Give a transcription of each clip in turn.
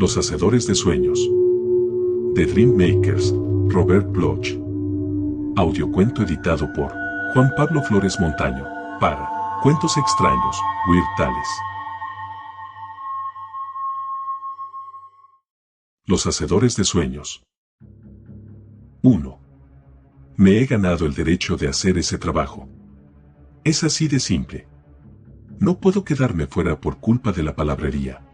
Los hacedores de sueños. The Dream Makers, Robert Bloch. Audiocuento editado por Juan Pablo Flores Montaño, para Cuentos Extraños, Weird Tales. Los hacedores de sueños. 1. Me he ganado el derecho de hacer ese trabajo. Es así de simple. No puedo quedarme fuera por culpa de la palabrería.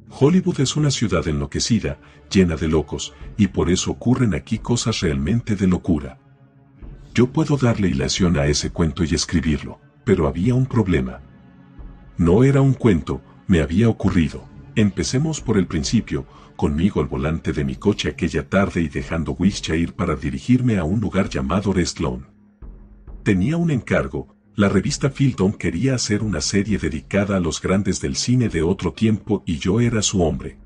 Hollywood es una ciudad enloquecida, llena de locos, y por eso ocurren aquí cosas realmente de locura. Yo puedo darle hilación a ese cuento y escribirlo, pero había un problema. No era un cuento, me había ocurrido. Empecemos por el principio, conmigo al volante de mi coche aquella tarde y dejando Wilshire para dirigirme a un lugar llamado Rest Lawn. Tenía un encargo. La revista Fieldon quería hacer una serie dedicada a los grandes del cine de otro tiempo y yo era su hombre.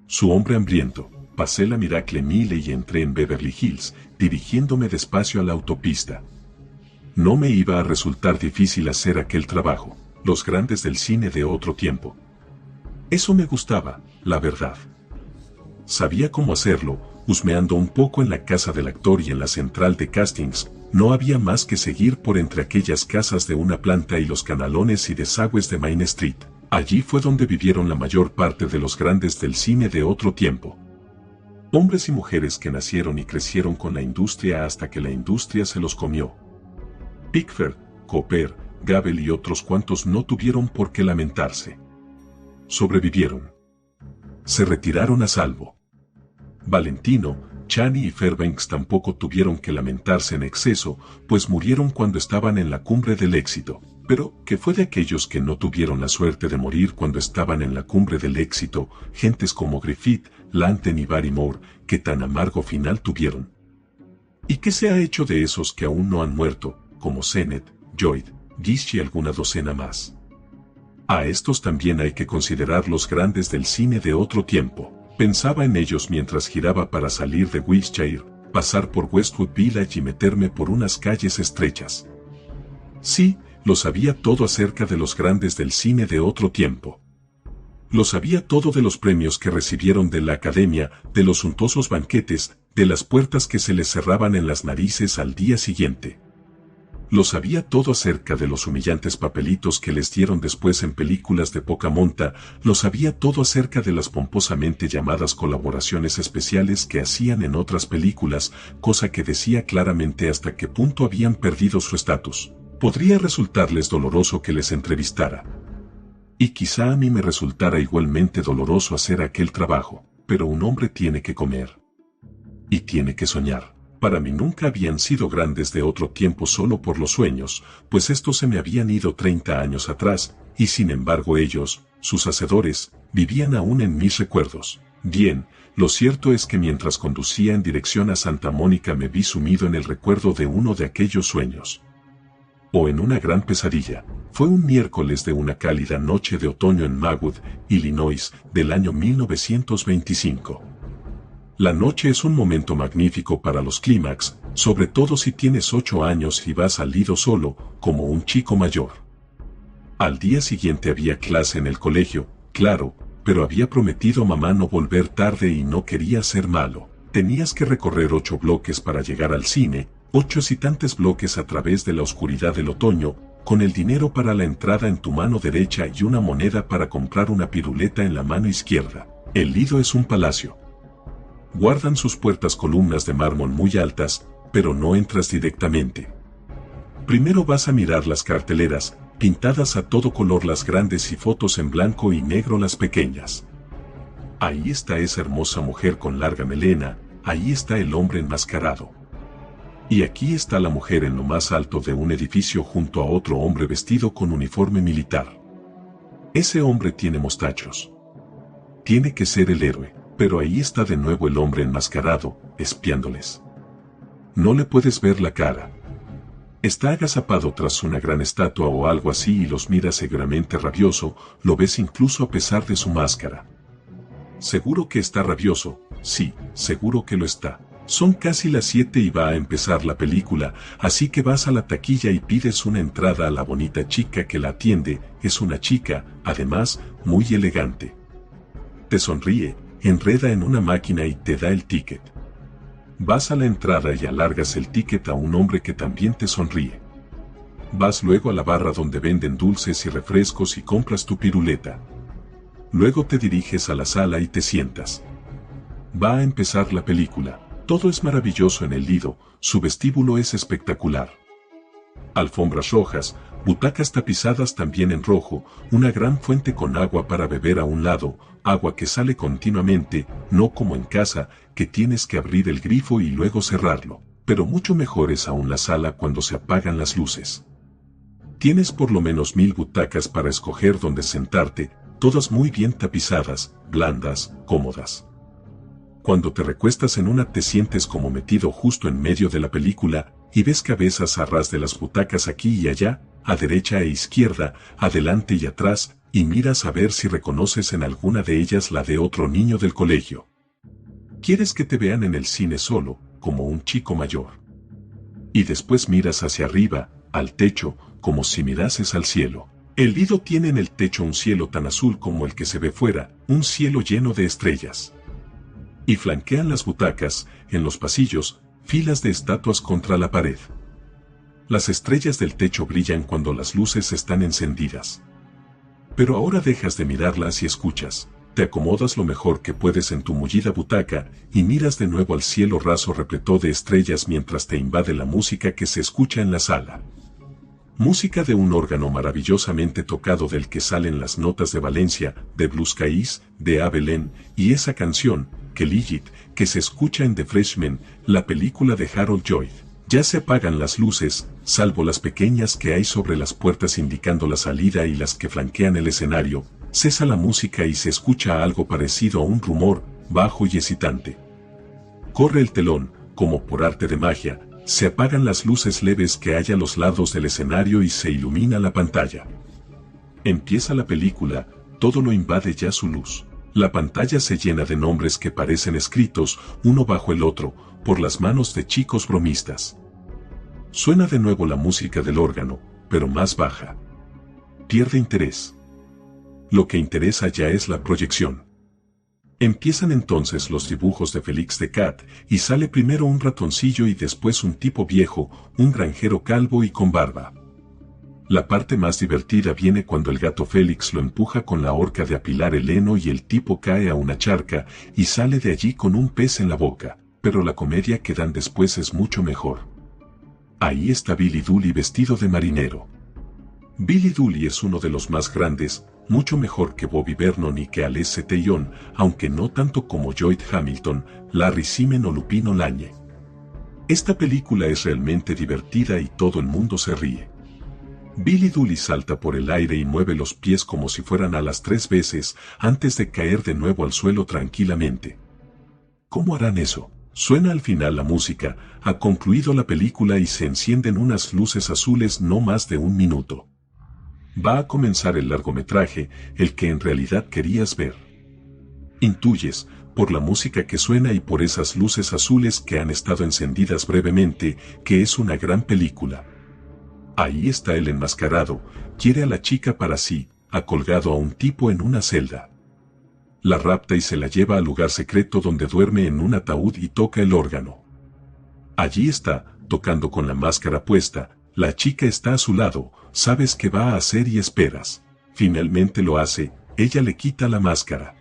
Su hombre hambriento. Pasé la Miracle Mile y entré en Beverly Hills, dirigiéndome despacio a la autopista. No me iba a resultar difícil hacer aquel trabajo, los grandes del cine de otro tiempo. Eso me gustaba, la verdad. Sabía cómo hacerlo, husmeando un poco en la casa del actor y en la central de castings. No había más que seguir por entre aquellas casas de una planta y los canalones y desagües de Main Street. Allí fue donde vivieron la mayor parte de los grandes del cine de otro tiempo. Hombres y mujeres que nacieron y crecieron con la industria hasta que la industria se los comió. Pickford, Cooper, Gable y otros cuantos no tuvieron por qué lamentarse. Sobrevivieron. Se retiraron a salvo. Valentino, Chaney y Fairbanks tampoco tuvieron que lamentarse en exceso, pues murieron cuando estaban en la cumbre del éxito. Pero, ¿qué fue de aquellos que no tuvieron la suerte de morir cuando estaban en la cumbre del éxito? Gentes como Griffith, Lanten y Barrymore, que tan amargo final tuvieron. ¿Y qué se ha hecho de esos que aún no han muerto, como Sennett, Lloyd, Gish y alguna docena más? A estos también hay que considerar los grandes del cine de otro tiempo. Pensaba en ellos mientras giraba para salir de Wilshire, pasar por Westwood Village y meterme por unas calles estrechas. Sí, lo sabía todo acerca de los grandes del cine de otro tiempo. Lo sabía todo de los premios que recibieron de la academia, de los suntuosos banquetes, de las puertas que se les cerraban en las narices al día siguiente. Lo sabía todo acerca de los humillantes papelitos que les dieron después en películas de poca monta, lo sabía todo acerca de las pomposamente llamadas colaboraciones especiales que hacían en otras películas, cosa que decía claramente hasta qué punto habían perdido su estatus. Podría resultarles doloroso que les entrevistara. Y quizá a mí me resultara igualmente doloroso hacer aquel trabajo, pero un hombre tiene que comer. Y tiene que soñar. Para mí nunca habían sido grandes de otro tiempo solo por los sueños, pues estos se me habían ido 30 años atrás, y sin embargo ellos, sus hacedores, vivían aún en mis recuerdos. Bien, lo cierto es que mientras conducía en dirección a Santa Mónica me vi sumido en el recuerdo de uno de aquellos sueños. O en una gran pesadilla. Fue un miércoles de una cálida noche de otoño en Magwood, Illinois, del año 1925. La noche es un momento magnífico para los clímax, sobre todo si tienes 8 años y vas al lido solo, como un chico mayor. Al día siguiente había clase en el colegio, claro, pero había prometido a mamá no volver tarde y no quería ser malo. Tenías que recorrer 8 bloques para llegar al cine, 8 excitantes bloques a través de la oscuridad del otoño, con el dinero para la entrada en tu mano derecha y una moneda para comprar una piruleta en la mano izquierda. El lido es un palacio. Guardan sus puertas columnas de mármol muy altas, pero no entras directamente. Primero vas a mirar las carteleras, pintadas a todo color las grandes y fotos en blanco y negro las pequeñas. Ahí está esa hermosa mujer con larga melena, ahí está el hombre enmascarado. Y aquí está la mujer en lo más alto de un edificio junto a otro hombre vestido con uniforme militar. Ese hombre tiene mostachos. Tiene que ser el héroe. Pero ahí está de nuevo el hombre enmascarado, espiándoles. No le puedes ver la cara. Está agazapado tras una gran estatua o algo así y los mira seguramente rabioso, lo ves incluso a pesar de su máscara. Seguro que está rabioso, sí, seguro que lo está. Son casi las 7 y va a empezar la película, así que vas a la taquilla y pides una entrada a la bonita chica que la atiende, es una chica, además, muy elegante. Te sonríe, enreda en una máquina y te da el ticket. Vas a la entrada y alargas el ticket a un hombre que también te sonríe. Vas luego a la barra donde venden dulces y refrescos y compras tu piruleta. Luego te diriges a la sala y te sientas. Va a empezar la película. Todo es maravilloso en el Lido, su vestíbulo es espectacular. Alfombras rojas, butacas tapizadas también en rojo, una gran fuente con agua para beber a un lado, agua que sale continuamente, no como en casa, que tienes que abrir el grifo y luego cerrarlo. Pero mucho mejor es aún la sala cuando se apagan las luces. Tienes por lo menos 1000 butacas para escoger dónde sentarte, todas muy bien tapizadas, blandas, cómodas. Cuando te recuestas en una te sientes como metido justo en medio de la película, y ves cabezas a ras de las butacas aquí y allá, a derecha e izquierda, adelante y atrás, y miras a ver si reconoces en alguna de ellas la de otro niño del colegio. Quieres que te vean en el cine solo, como un chico mayor. Y después miras hacia arriba, al techo, como si mirases al cielo. El Lido tiene en el techo un cielo tan azul como el que se ve fuera, un cielo lleno de estrellas. Y flanquean las butacas, en los pasillos, filas de estatuas contra la pared. Las estrellas del techo brillan cuando las luces están encendidas. Pero ahora dejas de mirarlas y escuchas. Te acomodas lo mejor que puedes en tu mullida butaca y miras de nuevo al cielo raso repleto de estrellas mientras te invade la música que se escucha en la sala. Música de un órgano maravillosamente tocado del que salen las notas de Valencia, de Blue Skies, de Abelén, y esa canción, que Ligit, que se escucha en The Freshman, la película de Harold Lloyd. Ya se apagan las luces, salvo las pequeñas que hay sobre las puertas indicando la salida y las que flanquean el escenario, cesa la música y se escucha algo parecido a un rumor, bajo y excitante. Corre el telón, como por arte de magia, se apagan las luces leves que hay a los lados del escenario y se ilumina la pantalla. Empieza la película, todo lo invade ya su luz. La pantalla se llena de nombres que parecen escritos, uno bajo el otro, por las manos de chicos bromistas. Suena de nuevo la música del órgano, pero más baja. Pierde interés. Lo que interesa ya es la proyección. Empiezan entonces los dibujos de Félix the Cat, y sale primero un ratoncillo y después un tipo viejo, un granjero calvo y con barba. La parte más divertida viene cuando el gato Félix lo empuja con la horca de apilar el heno y el tipo cae a una charca y sale de allí con un pez en la boca, pero la comedia que dan después es mucho mejor. Ahí está Billy Dooley vestido de marinero. Billy Dooley es uno de los más grandes, mucho mejor que Bobby Vernon y que Alessi Teillon, aunque no tanto como Lloyd Hamilton, Larry Simen o Lupino Lañe. Esta película es realmente divertida y todo el mundo se ríe. Billy Dooley salta por el aire y mueve los pies como si fueran alas 3 veces antes de caer de nuevo al suelo tranquilamente. ¿Cómo harán eso? Suena al final la música, ha concluido la película y se encienden unas luces azules no más de 1 minuto. Va a comenzar el largometraje, el que en realidad querías ver. Intuyes, por la música que suena y por esas luces azules que han estado encendidas brevemente, que es una gran película. Ahí está el enmascarado, quiere a la chica para sí, ha colgado a un tipo en una celda. La rapta y se la lleva al lugar secreto donde duerme en un ataúd y toca el órgano. Allí está, tocando con la máscara puesta, la chica está a su lado, sabes qué va a hacer y esperas. Finalmente lo hace, ella le quita la máscara.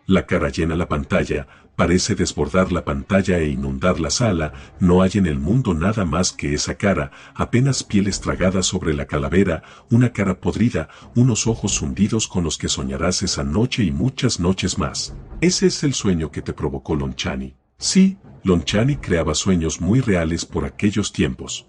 La cara llena la pantalla, parece desbordar la pantalla e inundar la sala, no hay en el mundo nada más que esa cara, apenas piel estragada sobre la calavera, una cara podrida, unos ojos hundidos con los que soñarás esa noche y muchas noches más. Ese es el sueño que te provocó Lon Chaney. Sí, Lon Chaney creaba sueños muy reales por aquellos tiempos.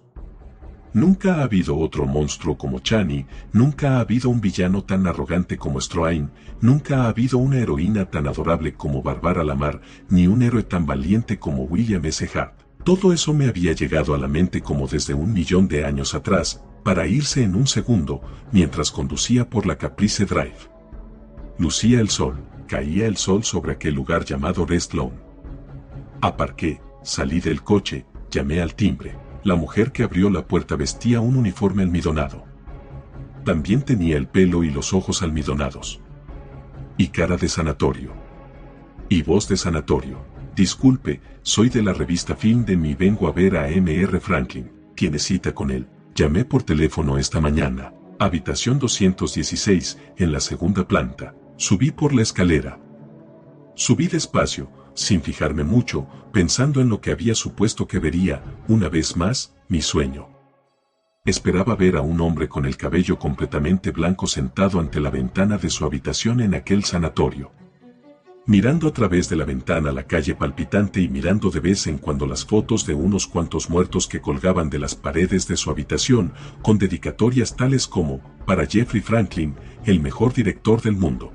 Nunca ha habido otro monstruo como Chaney, nunca ha habido un villano tan arrogante como Stroheim, nunca ha habido una heroína tan adorable como Barbara Lamar, ni un héroe tan valiente como William S. Hart. Todo eso me había llegado a la mente como desde 1.000.000 de años atrás, para irse en un segundo, mientras conducía por la Caprice Drive. Lucía el sol, caía el sol sobre aquel lugar llamado Rest Lawn. Aparqué, salí del coche, llamé al timbre. La mujer que abrió la puerta vestía un uniforme almidonado. También tenía el pelo y los ojos almidonados. Y cara de sanatorio. Y voz de sanatorio. Disculpe, soy de la revista Film de Mi, vengo a ver a M.R. Franklin. ¿Tiene cita con él? Llamé por teléfono esta mañana. Habitación 216, en la segunda planta. Subí por la escalera. Subí despacio, sin fijarme mucho, pensando en lo que había supuesto que vería, una vez más, mi sueño. Esperaba ver a un hombre con el cabello completamente blanco sentado ante la ventana de su habitación en aquel sanatorio. Mirando a través de la ventana la calle palpitante y mirando de vez en cuando las fotos de unos cuantos muertos que colgaban de las paredes de su habitación, con dedicatorias tales como, para Jeffrey Franklin, el mejor director del mundo.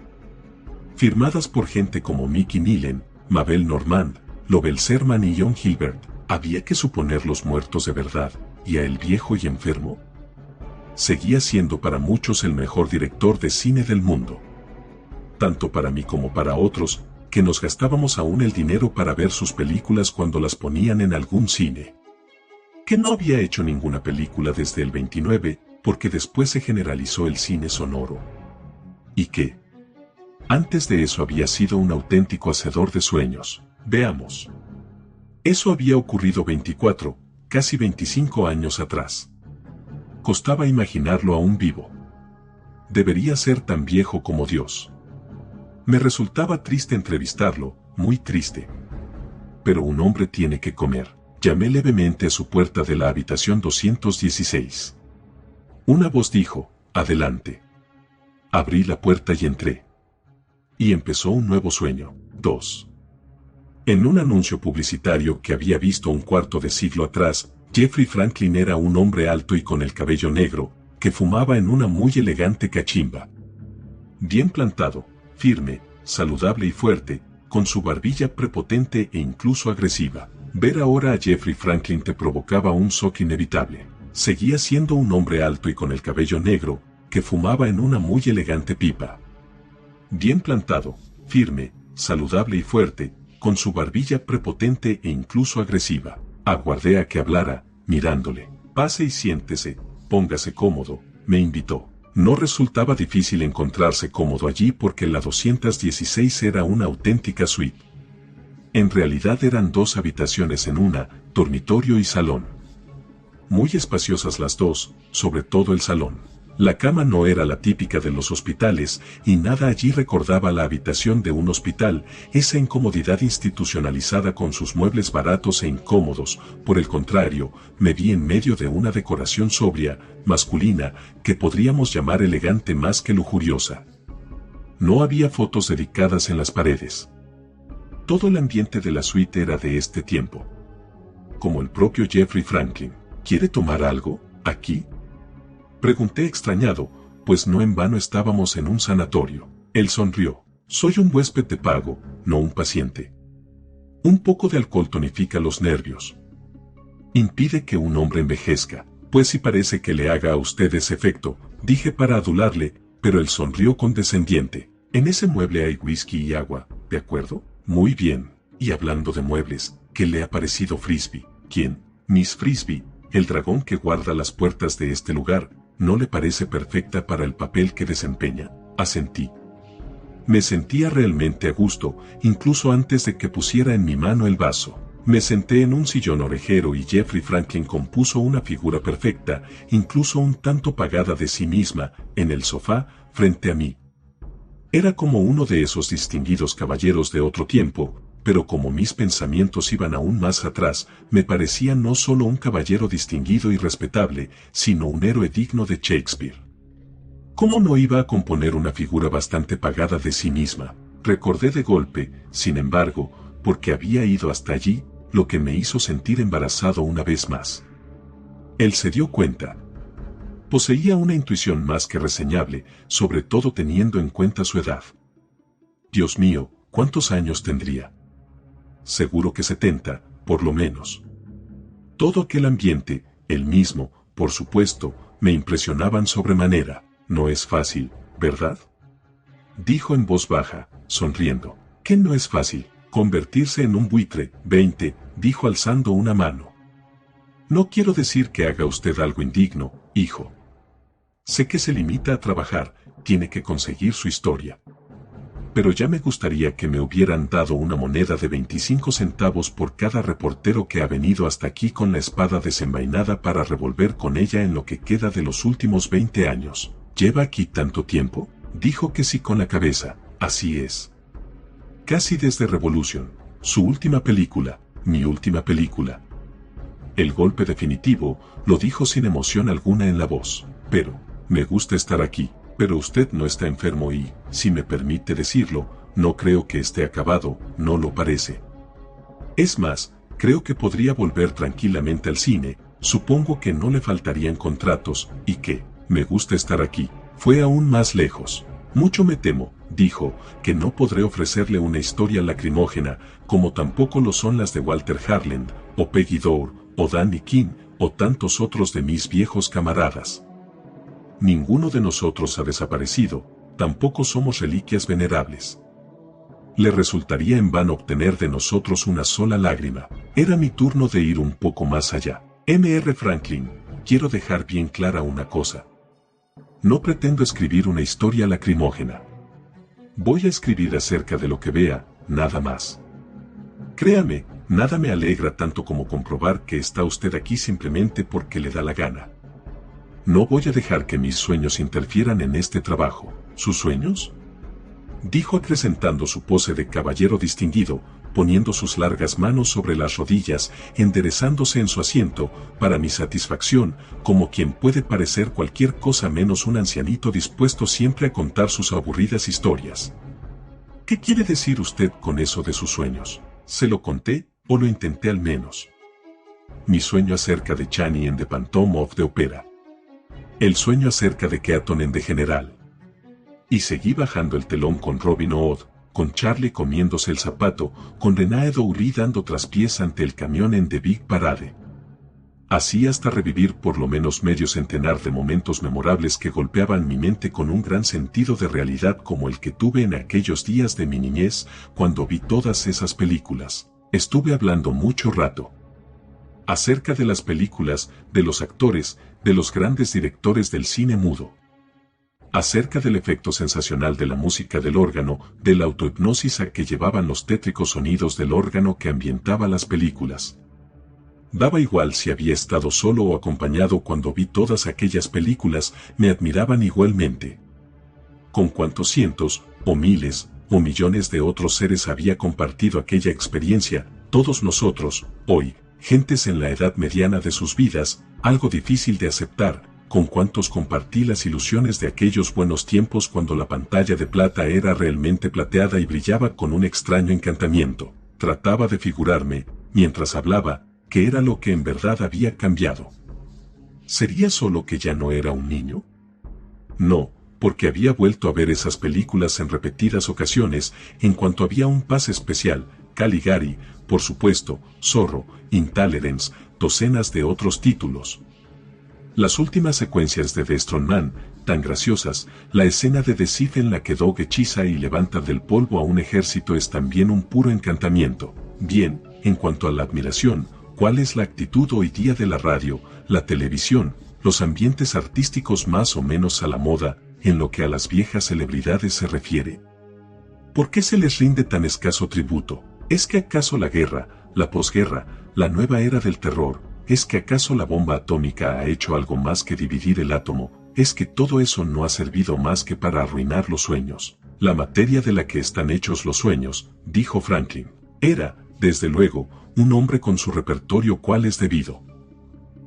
Firmadas por gente como Mickey Nealon, Mabel Normand, Lovell Sherman y John Hilbert. ¿Había que suponerlos muertos de verdad, y a él viejo y enfermo? Seguía siendo para muchos el mejor director de cine del mundo. Tanto para mí como para otros, que nos gastábamos aún el dinero para ver sus películas cuando las ponían en algún cine. Que no había hecho ninguna película desde el 29, porque después se generalizó el cine sonoro. Y que antes de eso había sido un auténtico hacedor de sueños. Veamos. Eso había ocurrido 24, casi 25 años atrás. Costaba imaginarlo aún vivo. Debería ser tan viejo como Dios. Me resultaba triste entrevistarlo, muy triste. Pero un hombre tiene que comer. Llamé levemente a su puerta de la habitación 216. Una voz dijo, adelante. Abrí la puerta y entré. Y empezó un nuevo sueño. 2. En un anuncio publicitario que había visto un cuarto de siglo atrás, Jeffrey Franklin era un hombre alto y con el cabello negro, que fumaba en una muy elegante cachimba. Bien plantado, firme, saludable y fuerte, con su barbilla prepotente e incluso agresiva. Ver ahora a Jeffrey Franklin te provocaba un shock inevitable. Seguía siendo un hombre alto y con el cabello negro, que fumaba en una muy elegante pipa. Bien plantado, firme, saludable y fuerte, con su barbilla prepotente e incluso agresiva. Aguardé a que hablara, mirándole. Pase y siéntese, póngase cómodo, me invitó. No resultaba difícil encontrarse cómodo allí porque la 216 era una auténtica suite. En realidad eran 2 habitaciones en una, dormitorio y salón. Muy espaciosas las dos, sobre todo el salón. La cama no era la típica de los hospitales, y nada allí recordaba la habitación de un hospital, esa incomodidad institucionalizada con sus muebles baratos e incómodos. Por el contrario, me vi en medio de una decoración sobria, masculina, que podríamos llamar elegante más que lujuriosa. No había fotos dedicadas en las paredes. Todo el ambiente de la suite era de este tiempo. Como el propio Jeffrey Franklin. ¿Quiere tomar algo, aquí? Pregunté extrañado, pues no en vano estábamos en un sanatorio. Él sonrió. Soy un huésped de pago, no un paciente. Un poco de alcohol tonifica los nervios. Impide que un hombre envejezca, pues si parece que le haga a usted ese efecto, dije para adularle, pero él sonrió condescendiente. En ese mueble hay whisky y agua, ¿de acuerdo? Muy bien. Y hablando de muebles, ¿qué le ha parecido Frisbee? ¿Quién? Miss Frisbee, el dragón que guarda las puertas de este lugar. ¿No le parece perfecta para el papel que desempeña? Asentí. Me sentía realmente a gusto, incluso antes de que pusiera en mi mano el vaso. Me senté en un sillón orejero y Jeffrey Franklin compuso una figura perfecta, incluso un tanto pagada de sí misma, en el sofá, frente a mí. Era como uno de esos distinguidos caballeros de otro tiempo, pero como mis pensamientos iban aún más atrás, me parecía no solo un caballero distinguido y respetable, sino un héroe digno de Shakespeare. ¿Cómo no iba a componer una figura bastante pagada de sí misma? Recordé de golpe, sin embargo, porque había ido hasta allí, lo que me hizo sentir embarazado una vez más. Él se dio cuenta. Poseía una intuición más que reseñable, sobre todo teniendo en cuenta su edad. Dios mío, ¿cuántos años tendría? Seguro que 70, por lo menos. Todo aquel ambiente, el mismo, por supuesto, me impresionaban sobremanera. No es fácil, ¿verdad? Dijo en voz baja, sonriendo. ¿Qué no es fácil? Convertirse en un buitre. 20, dijo alzando una mano. No quiero decir que haga usted algo indigno, hijo. Sé que se limita a trabajar, tiene que conseguir su historia. pero ya me gustaría que me hubieran dado una moneda de 25 centavos por cada reportero que ha venido hasta aquí con la espada desenvainada para revolver con ella en lo que queda de los últimos 20 años. ¿Lleva aquí tanto tiempo? Dijo que sí con la cabeza. Así es. Casi desde Revolution, su última película, mi última película. El golpe definitivo, lo dijo sin emoción alguna en la voz. Pero, me gusta estar aquí. Pero usted no está enfermo y, si me permite decirlo, no creo que esté acabado, no lo parece. Es más, creo que podría volver tranquilamente al cine, supongo que no le faltarían contratos, y que, me gusta estar aquí, fue aún más lejos. Mucho me temo, dijo, que no podré ofrecerle una historia lacrimógena, como tampoco lo son las de Walter Harland, o Peggy Doure, o Danny King, o tantos otros de mis viejos camaradas. Ninguno de nosotros ha desaparecido, tampoco somos reliquias venerables. Le resultaría en vano obtener de nosotros una sola lágrima. Era mi turno de ir un poco más allá. M.R. Franklin, quiero dejar bien clara una cosa. No pretendo escribir una historia lacrimógena. Voy a escribir acerca de lo que vea, nada más. Créame, nada me alegra tanto como comprobar que está usted aquí simplemente porque le da la gana. No voy a dejar que mis sueños interfieran en este trabajo. ¿Sus sueños? Dijo acrecentando su pose de caballero distinguido, poniendo sus largas manos sobre las rodillas, enderezándose en su asiento, para mi satisfacción, como quien puede parecer cualquier cosa menos un ancianito dispuesto siempre a contar sus aburridas historias. ¿Qué quiere decir usted con eso de sus sueños? ¿Se lo conté, o lo intenté al menos? Mi sueño acerca de Chani en The Phantom of the Opera. El sueño acerca de Keaton en The General. Y seguí bajando el telón con Robin Hood, con Charlie comiéndose el zapato, con Renée Doury dando traspiés ante el camión en The Big Parade. Así hasta revivir por lo menos medio centenar de momentos memorables que golpeaban mi mente con un gran sentido de realidad como el que tuve en aquellos días de mi niñez, cuando vi todas esas películas. Estuve hablando mucho rato. Acerca de las películas, de los actores, de los grandes directores del cine mudo. Acerca del efecto sensacional de la música del órgano, de la autohipnosis a que llevaban los tétricos sonidos del órgano que ambientaba las películas. Daba igual si había estado solo o acompañado cuando vi todas aquellas películas, me admiraban igualmente. Con cuántos cientos, o miles, o millones de otros seres había compartido aquella experiencia, todos nosotros, hoy, gentes en la edad mediana de sus vidas, algo difícil de aceptar, con cuántos compartí las ilusiones de aquellos buenos tiempos cuando la pantalla de plata era realmente plateada y brillaba con un extraño encantamiento. Trataba de figurarme, mientras hablaba, que era lo que en verdad había cambiado. ¿Sería solo que ya no era un niño? No, porque había vuelto a ver esas películas en repetidas ocasiones, en cuanto había un pase especial, Caligari, por supuesto, Zorro, Intolerance, docenas de otros títulos. Las últimas secuencias de The Strongman, tan graciosas, la escena de The Sith en la que Doug hechiza y levanta del polvo a un ejército es también un puro encantamiento. Bien, en cuanto a la admiración, ¿cuál es la actitud hoy día de la radio, la televisión, los ambientes artísticos más o menos a la moda, en lo que a las viejas celebridades se refiere? ¿Por qué se les rinde tan escaso tributo? ¿Es que acaso la guerra, la posguerra, la nueva era del terror, es que acaso la bomba atómica ha hecho algo más que dividir el átomo, es que todo eso no ha servido más que para arruinar los sueños? La materia de la que están hechos los sueños, dijo Franklin. Era, desde luego, un hombre con su repertorio cual es debido.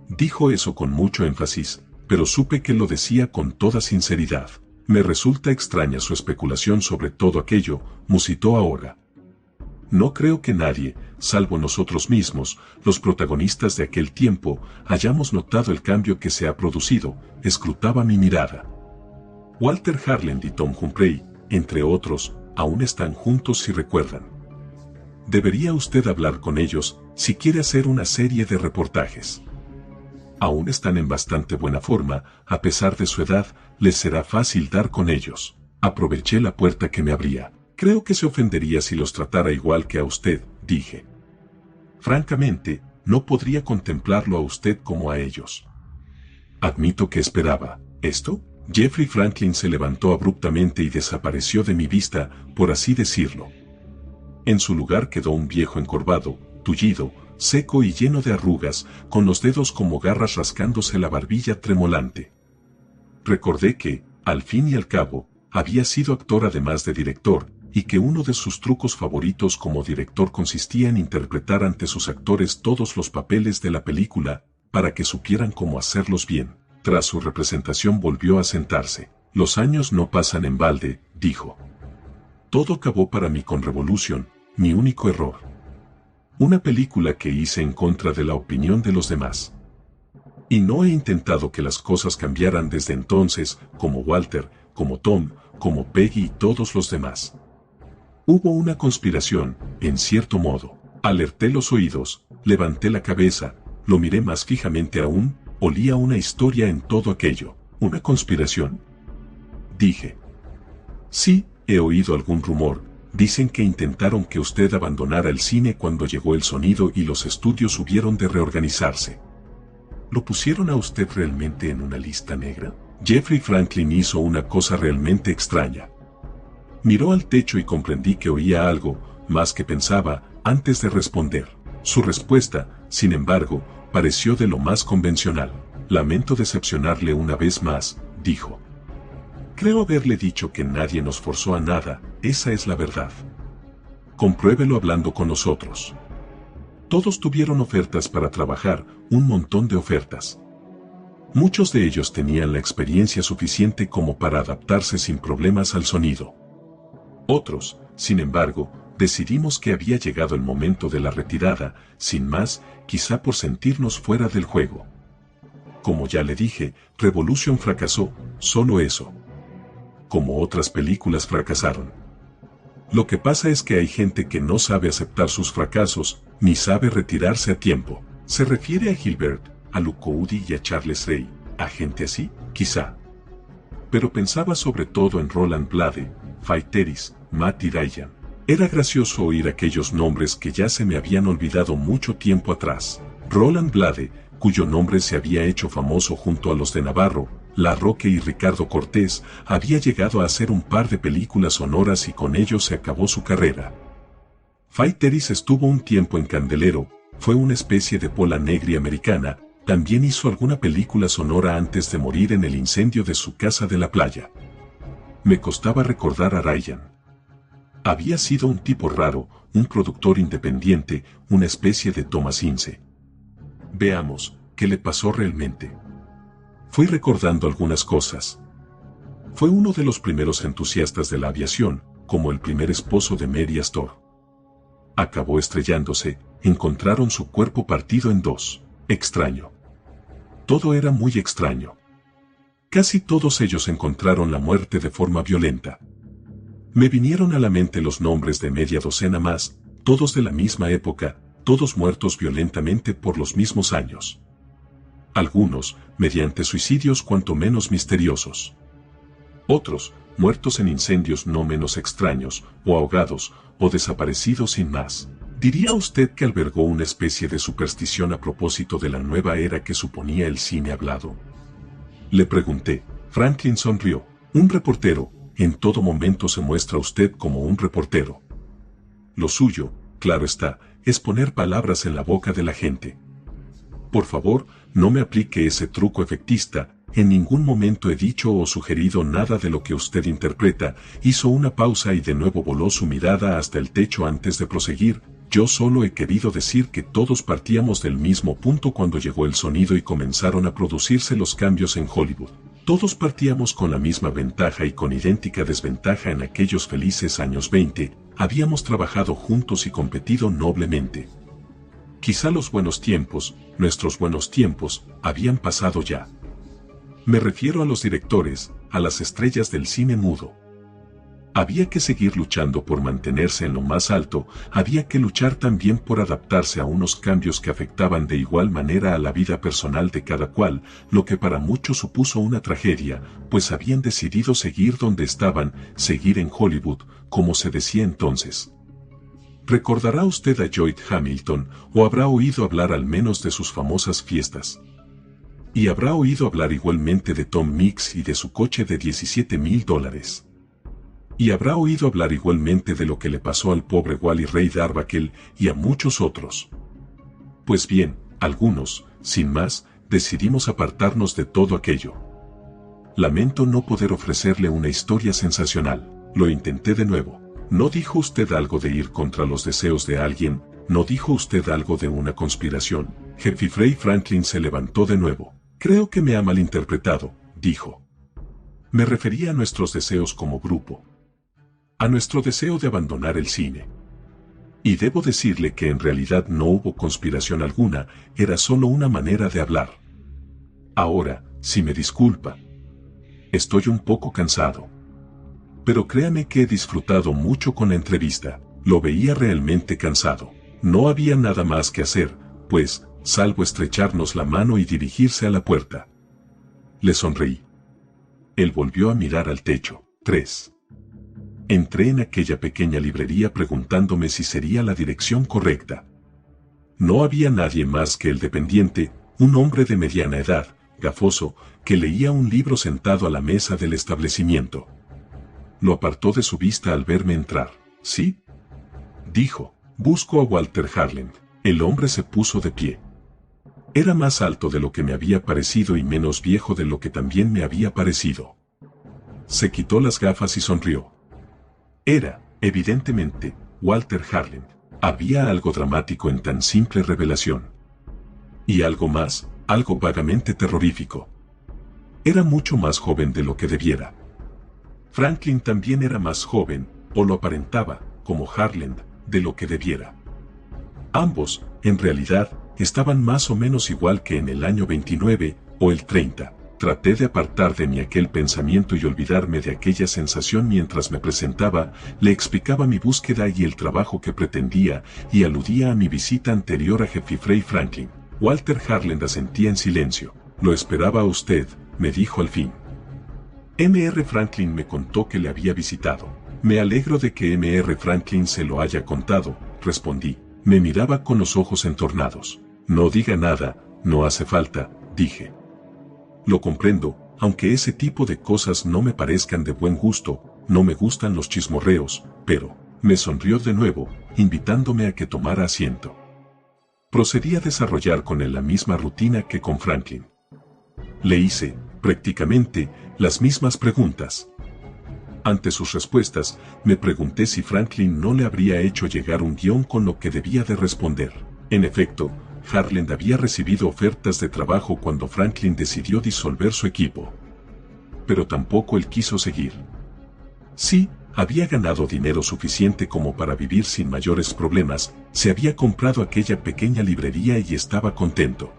Dijo eso con mucho énfasis, pero supe que lo decía con toda sinceridad. Me resulta extraña su especulación sobre todo aquello, musitó ahora. No creo que nadie, salvo nosotros mismos, los protagonistas de aquel tiempo, hayamos notado el cambio que se ha producido, escrutaba mi mirada. Walter Harland y Tom Humphrey, entre otros, aún están juntos si recuerdan. Debería usted hablar con ellos, si quiere hacer una serie de reportajes. Aún están en bastante buena forma, a pesar de su edad, les será fácil dar con ellos. Aproveché la puerta que me abría. Creo que se ofendería si los tratara igual que a usted, dije. Francamente, no podría contemplarlo a usted como a ellos. Admito que esperaba. ¿Esto? Jeffrey Franklin se levantó abruptamente y desapareció de mi vista, por así decirlo. En su lugar quedó un viejo encorvado, tullido, seco y lleno de arrugas, con los dedos como garras rascándose la barbilla tremolante. Recordé que, al fin y al cabo, había sido actor además de director, y que uno de sus trucos favoritos como director consistía en interpretar ante sus actores todos los papeles de la película, para que supieran cómo hacerlos bien. Tras su representación volvió a sentarse. Los años no pasan en balde, dijo. Todo acabó para mí con Revolution, mi único error. Una película que hice en contra de la opinión de los demás. Y no he intentado que las cosas cambiaran desde entonces, como Walter, como Tom, como Peggy y todos los demás. Hubo una conspiración, en cierto modo. Alerté los oídos, levanté la cabeza, lo miré más fijamente aún, olía una historia en todo aquello. ¿Una conspiración?, dije. Sí, he oído algún rumor. Dicen que intentaron que usted abandonara el cine cuando llegó el sonido y los estudios hubieron de reorganizarse. ¿Lo pusieron a usted realmente en una lista negra? Jeffrey Franklin hizo una cosa realmente extraña. Miró al techo y comprendí que oía algo, más que pensaba, antes de responder. Su respuesta, sin embargo, pareció de lo más convencional. Lamento decepcionarle una vez más, dijo. Creo haberle dicho que nadie nos forzó a nada, esa es la verdad. Compruébelo hablando con nosotros. Todos tuvieron ofertas para trabajar, un montón de ofertas. Muchos de ellos tenían la experiencia suficiente como para adaptarse sin problemas al sonido. Otros, sin embargo, decidimos que había llegado el momento de la retirada, sin más, quizá por sentirnos fuera del juego. Como ya le dije, Revolution fracasó, solo eso. Como otras películas fracasaron. Lo que pasa es que hay gente que no sabe aceptar sus fracasos, ni sabe retirarse a tiempo. ¿Se refiere a Gilbert, a Luke Cody y a Charles Ray, a gente así? Quizá. Pero pensaba sobre todo en Roland Blade, Faye Terris, Matt y Ryan. Era gracioso oír aquellos nombres que ya se me habían olvidado mucho tiempo atrás. Roland Blade, cuyo nombre se había hecho famoso junto a los de Navarro, La Roque y Ricardo Cortés, había llegado a hacer un par de películas sonoras y con ello se acabó su carrera. Faye Terris estuvo un tiempo en Candelero, fue una especie de Pola Negri americana, también hizo alguna película sonora antes de morir en el incendio de su casa de la playa. Me costaba recordar a Ryan. Había sido un tipo raro, un productor independiente, una especie de Thomas Ince. Veamos, ¿qué le pasó realmente? Fui recordando algunas cosas. Fue uno de los primeros entusiastas de la aviación, como el primer esposo de Mary Astor. Acabó estrellándose, encontraron su cuerpo partido en dos. Extraño. Todo era muy extraño. Casi todos ellos encontraron la muerte de forma violenta. Me vinieron a la mente los nombres de media docena más, todos de la misma época, todos muertos violentamente por los mismos años. Algunos, mediante suicidios cuanto menos misteriosos. Otros, muertos en incendios no menos extraños, o ahogados, o desaparecidos sin más. ¿Diría usted que albergó una especie de superstición a propósito de la nueva era que suponía el cine hablado? Le pregunté. Franklin sonrió. Un reportero, en todo momento se muestra usted como un reportero. Lo suyo, claro está, es poner palabras en la boca de la gente. Por favor, no me aplique ese truco efectista, en ningún momento he dicho o sugerido nada de lo que usted interpreta. Hizo una pausa y de nuevo voló su mirada hasta el techo antes de proseguir. Yo solo he querido decir que todos partíamos del mismo punto cuando llegó el sonido y comenzaron a producirse los cambios en Hollywood. Todos partíamos con la misma ventaja y con idéntica desventaja en aquellos felices años 20, habíamos trabajado juntos y competido noblemente. Quizá los buenos tiempos, nuestros buenos tiempos, habían pasado ya. Me refiero a los directores, a las estrellas del cine mudo. Había que seguir luchando por mantenerse en lo más alto, había que luchar también por adaptarse a unos cambios que afectaban de igual manera a la vida personal de cada cual, lo que para muchos supuso una tragedia, pues habían decidido seguir donde estaban, seguir en Hollywood, como se decía entonces. ¿Recordará usted a Lloyd Hamilton, o habrá oído hablar al menos de sus famosas fiestas? Y habrá oído hablar igualmente de Tom Mix y de su coche de $17,000. Y habrá oído hablar igualmente de lo que le pasó al pobre Wally Ray Darvakell y a muchos otros. Pues bien, algunos, sin más, decidimos apartarnos de todo aquello. Lamento no poder ofrecerle una historia sensacional. Lo intenté de nuevo. ¿No dijo usted algo de ir contra los deseos de alguien? ¿No dijo usted algo de una conspiración? Jeffrey Franklin se levantó de nuevo. Creo que me ha malinterpretado, dijo. Me refería a nuestros deseos como grupo. A nuestro deseo de abandonar el cine. Y debo decirle que en realidad no hubo conspiración alguna, era solo una manera de hablar. Ahora, si me disculpa. Estoy un poco cansado. Pero créame que he disfrutado mucho con la entrevista, lo veía realmente cansado. No había nada más que hacer, pues, salvo estrecharnos la mano y dirigirse a la puerta. Le sonreí. Él volvió a mirar al techo. 3. Entré en aquella pequeña librería preguntándome si sería la dirección correcta. No había nadie más que el dependiente, un hombre de mediana edad, gafoso, que leía un libro sentado a la mesa del establecimiento. Lo apartó de su vista al verme entrar. ¿Sí?, dijo. Busco a Walter Harland. El hombre se puso de pie. Era más alto de lo que me había parecido y menos viejo de lo que también me había parecido. Se quitó las gafas y sonrió. Era, evidentemente, Walter Harland. Había algo dramático en tan simple revelación. Y algo más, algo vagamente terrorífico. Era mucho más joven de lo que debiera. Franklin también era más joven, o lo aparentaba, como Harland, de lo que debiera. Ambos, en realidad, estaban más o menos igual que en el año 29 o el 30. Traté de apartar de mí aquel pensamiento y olvidarme de aquella sensación mientras me presentaba, le explicaba mi búsqueda y el trabajo que pretendía, y aludía a mi visita anterior a Jeffrey Franklin. Walter Harland asentía en silencio. Lo esperaba a usted, me dijo al fin. M.R. Franklin me contó que le había visitado. Me alegro de que M.R. Franklin se lo haya contado, respondí. Me miraba con los ojos entornados. No diga nada, no hace falta, dije. Lo comprendo, aunque ese tipo de cosas no me parezcan de buen gusto, no me gustan los chismorreos, pero, me sonrió de nuevo, invitándome a que tomara asiento. Procedí a desarrollar con él la misma rutina que con Franklin. Le hice, prácticamente, las mismas preguntas. Ante sus respuestas, me pregunté si Franklin no le habría hecho llegar un guión con lo que debía de responder. En efecto, Harland había recibido ofertas de trabajo cuando Franklin decidió disolver su equipo. Pero tampoco él quiso seguir. Sí, había ganado dinero suficiente como para vivir sin mayores problemas, se había comprado aquella pequeña librería y estaba contento.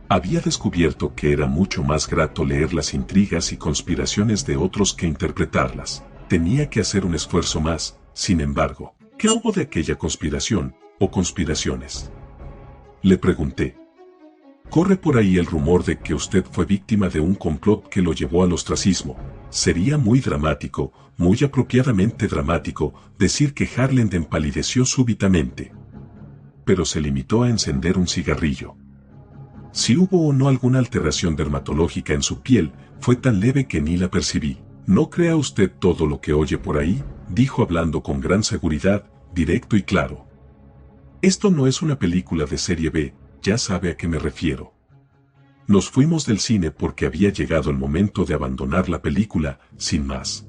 Había descubierto que era mucho más grato leer las intrigas y conspiraciones de otros que interpretarlas. Tenía que hacer un esfuerzo más, sin embargo. ¿Qué hubo de aquella conspiración, o conspiraciones?, le pregunté. Corre por ahí el rumor de que usted fue víctima de un complot que lo llevó al ostracismo. Sería muy dramático, muy apropiadamente dramático, decir que Harland empalideció súbitamente. Pero se limitó a encender un cigarrillo. Si hubo o no alguna alteración dermatológica en su piel, fue tan leve que ni la percibí. No crea usted todo lo que oye por ahí, dijo hablando con gran seguridad, directo y claro. Esto no es una película de serie B, ya sabe a qué me refiero. Nos fuimos del cine porque había llegado el momento de abandonar la película, sin más.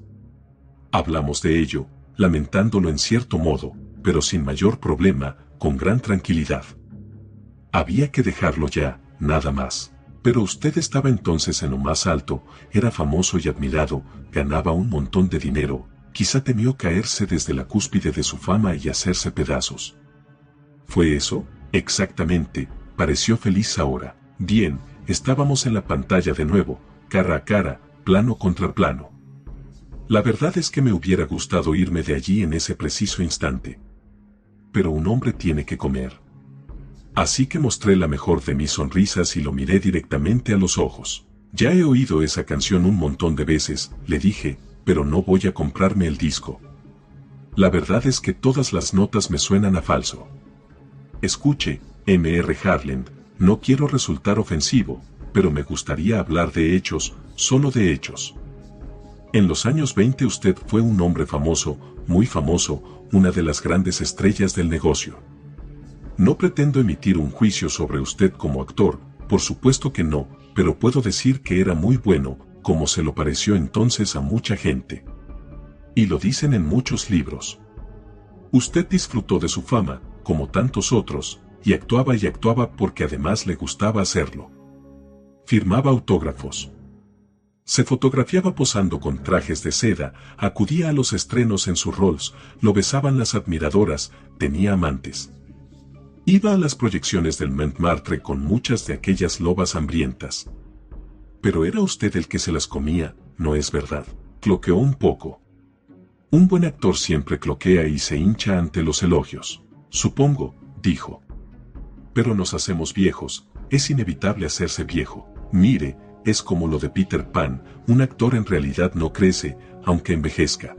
Hablamos de ello, lamentándolo en cierto modo, pero sin mayor problema, con gran tranquilidad. Había que dejarlo ya, nada más. Pero usted estaba entonces en lo más alto, era famoso y admirado, ganaba un montón de dinero, quizá temió caerse desde la cúspide de su fama y hacerse pedazos. ¿Fue eso? Exactamente, pareció feliz ahora. Bien, estábamos en la pantalla de nuevo, cara a cara, plano contra plano. La verdad es que me hubiera gustado irme de allí en ese preciso instante. Pero un hombre tiene que comer. Así que mostré la mejor de mis sonrisas y lo miré directamente a los ojos. Ya he oído esa canción un montón de veces, le dije, pero no voy a comprarme el disco. La verdad es que todas las notas me suenan a falso. Escuche, M.R. Harland, no quiero resultar ofensivo, pero me gustaría hablar de hechos, solo de hechos. En los años 20 usted fue un hombre famoso, muy famoso, una de las grandes estrellas del negocio. No pretendo emitir un juicio sobre usted como actor, por supuesto que no, pero puedo decir que era muy bueno, como se lo pareció entonces a mucha gente. Y lo dicen en muchos libros. Usted disfrutó de su fama, como tantos otros, y actuaba porque además le gustaba hacerlo. Firmaba autógrafos. Se fotografiaba posando con trajes de seda, acudía a los estrenos en sus Rolls, lo besaban las admiradoras, tenía amantes. Iba a las proyecciones del Montmartre con muchas de aquellas lobas hambrientas. Pero era usted el que se las comía, ¿no es verdad? Cloqueó un poco. Un buen actor siempre cloquea y se hincha ante los elogios. Supongo, dijo. Pero nos hacemos viejos, es inevitable hacerse viejo. Mire, es como lo de Peter Pan, un actor en realidad no crece, aunque envejezca.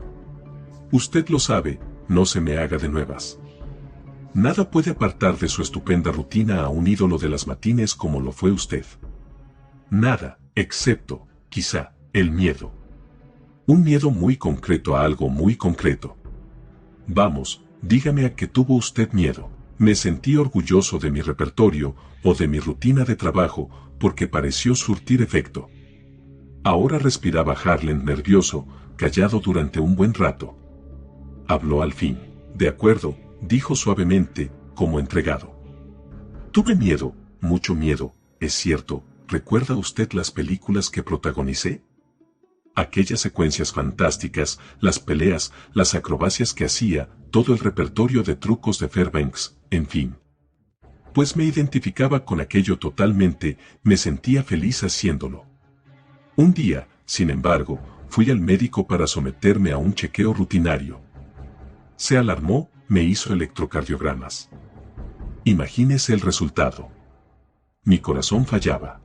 Usted lo sabe, no se me haga de nuevas. Nada puede apartar de su estupenda rutina a un ídolo de las matines como lo fue usted. Nada, excepto, quizá, el miedo. Un miedo muy concreto a algo muy concreto. Vamos, dígame a qué tuvo usted miedo. Me sentí orgulloso de mi repertorio, o de mi rutina de trabajo, porque pareció surtir efecto. Ahora respiraba Harlan nervioso, callado durante un buen rato. Habló al fin. De acuerdo, dijo suavemente, como entregado. Tuve miedo, mucho miedo, es cierto. ¿Recuerda usted las películas que protagonicé? Aquellas secuencias fantásticas, las peleas, las acrobacias que hacía, todo el repertorio de trucos de Fairbanks, en fin. Pues me identificaba con aquello totalmente, me sentía feliz haciéndolo. Un día, sin embargo, fui al médico para someterme a un chequeo rutinario. Se alarmó, me hizo electrocardiogramas. Imagínese el resultado. Mi corazón fallaba.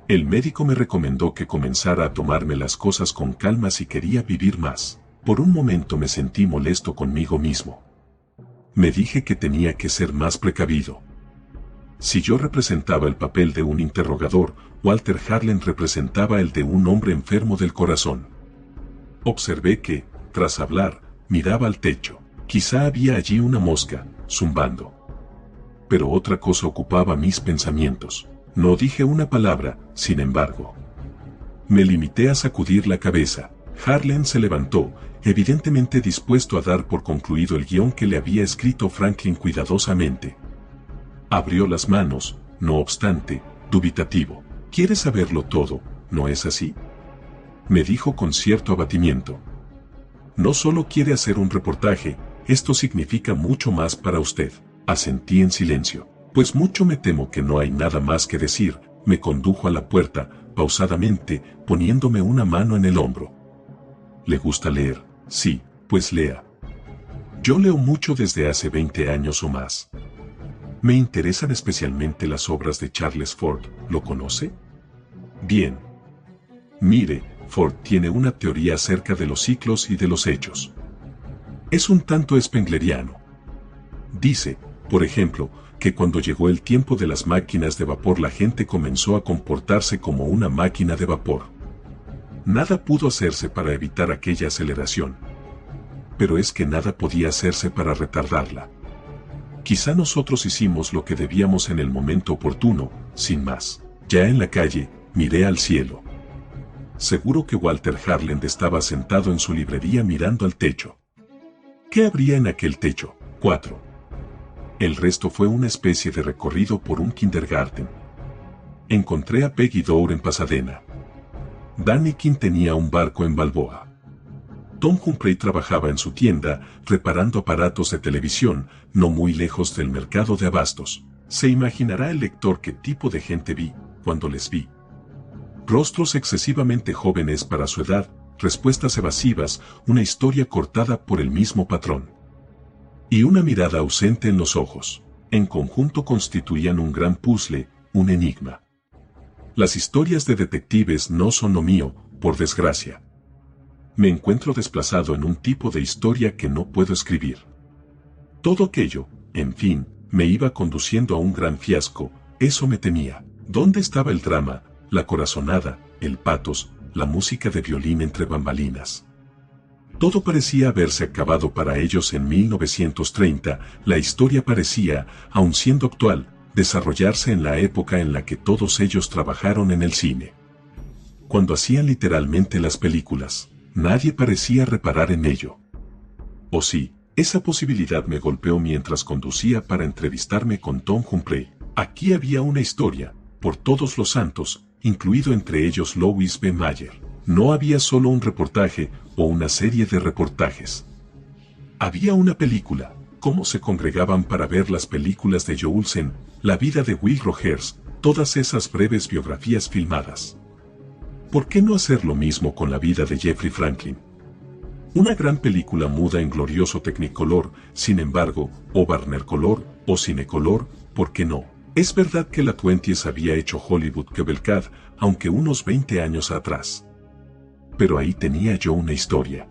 El médico me recomendó que comenzara a tomarme las cosas con calma si quería vivir más. Por un momento me sentí molesto conmigo mismo. Me dije que tenía que ser más precavido. Si yo representaba el papel de un interrogador, Walter Harlan representaba el de un hombre enfermo del corazón. Observé que, tras hablar, miraba al techo. Quizá había allí una mosca, zumbando. Pero otra cosa ocupaba mis pensamientos. No dije una palabra, sin embargo. Me limité a sacudir la cabeza. Harlan se levantó, evidentemente dispuesto a dar por concluido el guión que le había escrito Franklin cuidadosamente. Abrió las manos, no obstante, dubitativo. ¿Quiere saberlo todo, no es así? Me dijo con cierto abatimiento. No solo quiere hacer un reportaje, esto significa mucho más para usted. Asentí en silencio. Pues mucho me temo que no hay nada más que decir. Me condujo a la puerta, pausadamente, poniéndome una mano en el hombro. ¿Le gusta leer? Sí, pues lea. Yo leo mucho desde hace 20 años o más. Me interesan especialmente las obras de Charles Fort. ¿Lo conoce? Bien. Mire, Fort tiene una teoría acerca de los ciclos y de los hechos. Es un tanto spengleriano. Dice, por ejemplo, que cuando llegó el tiempo de las máquinas de vapor la gente comenzó a comportarse como una máquina de vapor. Nada pudo hacerse para evitar aquella aceleración. Pero es que nada podía hacerse para retardarla. Quizá nosotros hicimos lo que debíamos en el momento oportuno, sin más. Ya en la calle, miré al cielo. Seguro que Walter Harlan estaba sentado en su librería mirando al techo. ¿Qué habría en aquel techo? 4. El resto fue una especie de recorrido por un kindergarten. Encontré a Peggy Doure en Pasadena. Danny King tenía un barco en Balboa. Tom Humphrey trabajaba en su tienda, reparando aparatos de televisión, no muy lejos del mercado de abastos. Se imaginará el lector qué tipo de gente vi, cuando les vi. Rostros excesivamente jóvenes para su edad, respuestas evasivas, una historia cortada por el mismo patrón. Y una mirada ausente en los ojos. En conjunto constituían un gran puzzle, un enigma. Las historias de detectives no son lo mío, por desgracia. Me encuentro desplazado en un tipo de historia que no puedo escribir. Todo aquello, en fin, me iba conduciendo a un gran fiasco, eso me temía. ¿Dónde estaba el drama, la corazonada, el patos, la música de violín entre bambalinas? Todo parecía haberse acabado para ellos en 1930, la historia parecía, aun siendo actual, desarrollarse en la época en la que todos ellos trabajaron en el cine. Cuando hacían literalmente las películas, nadie parecía reparar en ello. O sí, esa posibilidad me golpeó mientras conducía para entrevistarme con Tom Humphrey. Aquí había una historia, por todos los santos, incluido entre ellos Louis B. Mayer. No había solo un reportaje o una serie de reportajes. Había una película. Cómo se congregaban para ver las películas de Joe Olsen, la vida de Will Rogers, todas esas breves biografías filmadas. ¿Por qué no hacer lo mismo con la vida de Jeffrey Franklin? Una gran película muda en glorioso Technicolor, sin embargo, o Warner Color, o Cinecolor, ¿por qué no? Es verdad que la 20th había hecho Hollywood Cavalcade, aunque unos 20 años atrás. Pero ahí tenía yo una historia.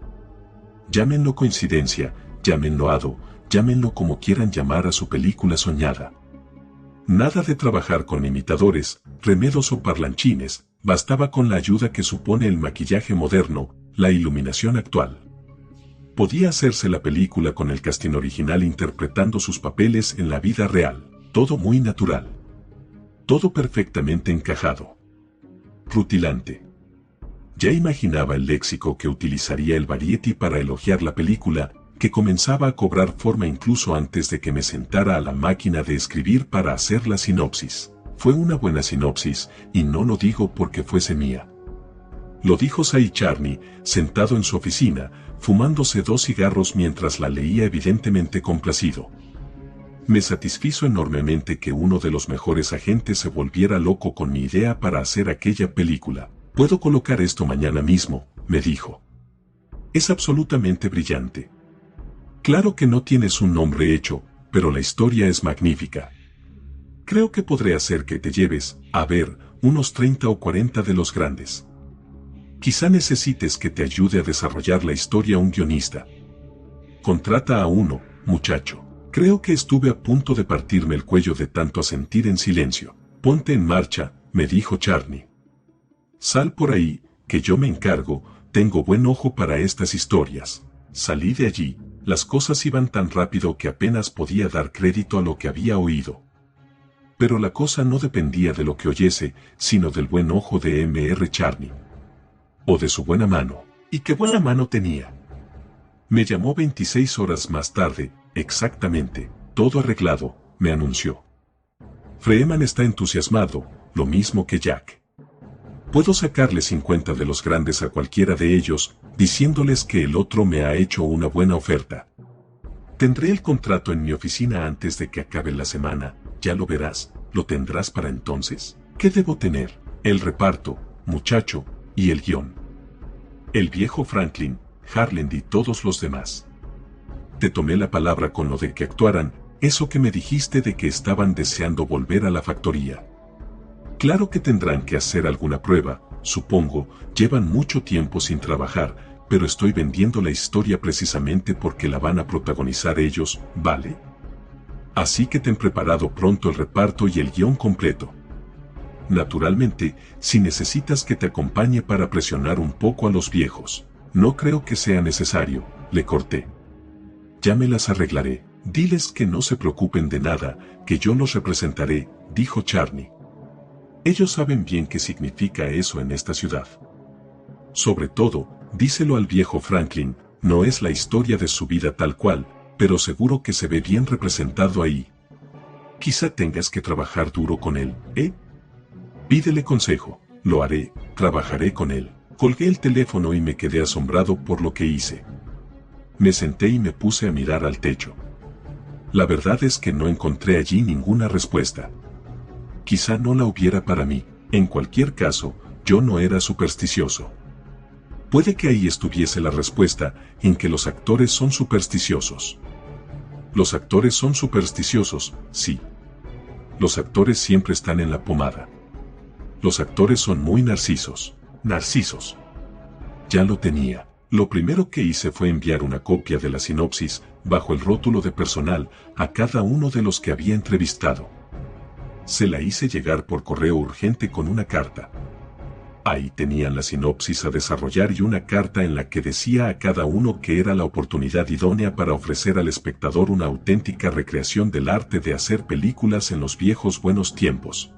Llámenlo coincidencia, llámenlo hado, llámenlo como quieran llamar a su película soñada. Nada de trabajar con imitadores, remedos o parlanchines, bastaba con la ayuda que supone el maquillaje moderno, la iluminación actual. Podía hacerse la película con el casting original interpretando sus papeles en la vida real, todo muy natural. Todo perfectamente encajado. Rutilante. Ya imaginaba el léxico que utilizaría el Variety para elogiar la película, que comenzaba a cobrar forma incluso antes de que me sentara a la máquina de escribir para hacer la sinopsis. Fue una buena sinopsis, y no lo digo porque fuese mía. Lo dijo Cy Charney, sentado en su oficina, fumándose 2 cigarros mientras la leía evidentemente complacido. Me satisfizo enormemente que uno de los mejores agentes se volviera loco con mi idea para hacer aquella película. Puedo colocar esto mañana mismo, me dijo. Es absolutamente brillante. Claro que no tienes un nombre hecho, pero la historia es magnífica. Creo que podré hacer que te lleves, a ver, unos 30 o 40 de los grandes. Quizá necesites que te ayude a desarrollar la historia un guionista. Contrata a uno, muchacho. Creo que estuve a punto de partirme el cuello de tanto asentir en silencio. Ponte en marcha, me dijo Charney. Sal por ahí, que yo me encargo, tengo buen ojo para estas historias. Salí de allí, las cosas iban tan rápido que apenas podía dar crédito a lo que había oído. Pero la cosa no dependía de lo que oyese, sino del buen ojo de M.R. Charney. O de su buena mano. ¿Y qué buena mano tenía? Me llamó 26 horas más tarde, exactamente, todo arreglado, me anunció. Freeman está entusiasmado, lo mismo que Jack. Puedo sacarle 50 de los grandes a cualquiera de ellos, diciéndoles que el otro me ha hecho una buena oferta. Tendré el contrato en mi oficina antes de que acabe la semana, ya lo verás, ¿lo tendrás para entonces? ¿Qué debo tener? El reparto, muchacho, y el guión. El viejo Franklin, Harland y todos los demás. Te tomé la palabra con lo de que actuaran, eso que me dijiste de que estaban deseando volver a la factoría. Claro que tendrán que hacer alguna prueba, supongo, llevan mucho tiempo sin trabajar, pero estoy vendiendo la historia precisamente porque la van a protagonizar ellos, ¿vale? Así que ten preparado pronto el reparto y el guión completo. Naturalmente, si necesitas que te acompañe para presionar un poco a los viejos, no creo que sea necesario, le corté. Ya me las arreglaré, diles que no se preocupen de nada, que yo los representaré, dijo Charney. Ellos saben bien qué significa eso en esta ciudad. Sobre todo, díselo al viejo Franklin, no es la historia de su vida tal cual, pero seguro que se ve bien representado ahí. Quizá tengas que trabajar duro con él, ¿eh? Pídele consejo, lo haré, trabajaré con él. Colgué el teléfono y me quedé asombrado por lo que hice. Me senté y me puse a mirar al techo. La verdad es que no encontré allí ninguna respuesta. Quizá no la hubiera para mí, en cualquier caso, yo no era supersticioso. Puede que ahí estuviese la respuesta, en que los actores son supersticiosos. Los actores son supersticiosos, sí. Los actores siempre están en la pomada. Los actores son muy narcisos. Narcisos. Ya lo tenía. Lo primero que hice fue enviar una copia de la sinopsis, bajo el rótulo de personal, a cada uno de los que había entrevistado. Se la hice llegar por correo urgente con una carta. Ahí tenían la sinopsis a desarrollar y una carta en la que decía a cada uno que era la oportunidad idónea para ofrecer al espectador una auténtica recreación del arte de hacer películas en los viejos buenos tiempos.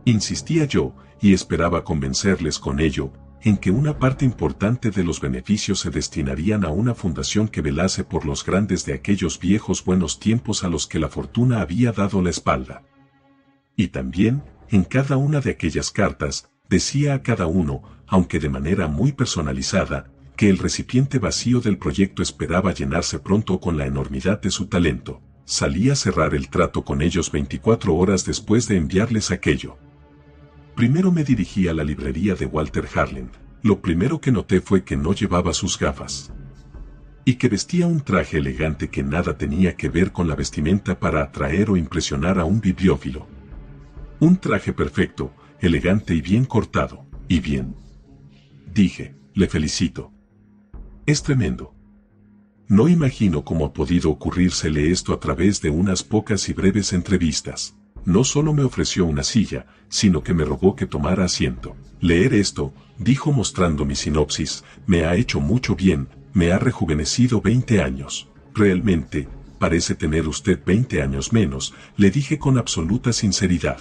Insistía yo, y esperaba convencerles con ello, en que una parte importante de los beneficios se destinarían a una fundación que velase por los grandes de aquellos viejos buenos tiempos a los que la fortuna había dado la espalda. Y también, en cada una de aquellas cartas, decía a cada uno, aunque de manera muy personalizada, que el recipiente vacío del proyecto esperaba llenarse pronto con la enormidad de su talento. Salí a cerrar el trato con ellos 24 horas después de enviarles aquello. Primero me dirigí a la librería de Walter Harland. Lo primero que noté fue que no llevaba sus gafas. Y que vestía un traje elegante que nada tenía que ver con la vestimenta para atraer o impresionar a un bibliófilo. Un traje perfecto, elegante y bien cortado. ¿Y bien? Dije, le felicito. Es tremendo. No imagino cómo ha podido ocurrírsele esto a través de unas pocas y breves entrevistas. No solo me ofreció una silla, sino que me rogó que tomara asiento. Leer esto, dijo mostrando mi sinopsis, me ha hecho mucho bien, me ha rejuvenecido 20 años. Realmente, parece tener usted 20 años menos, le dije con absoluta sinceridad.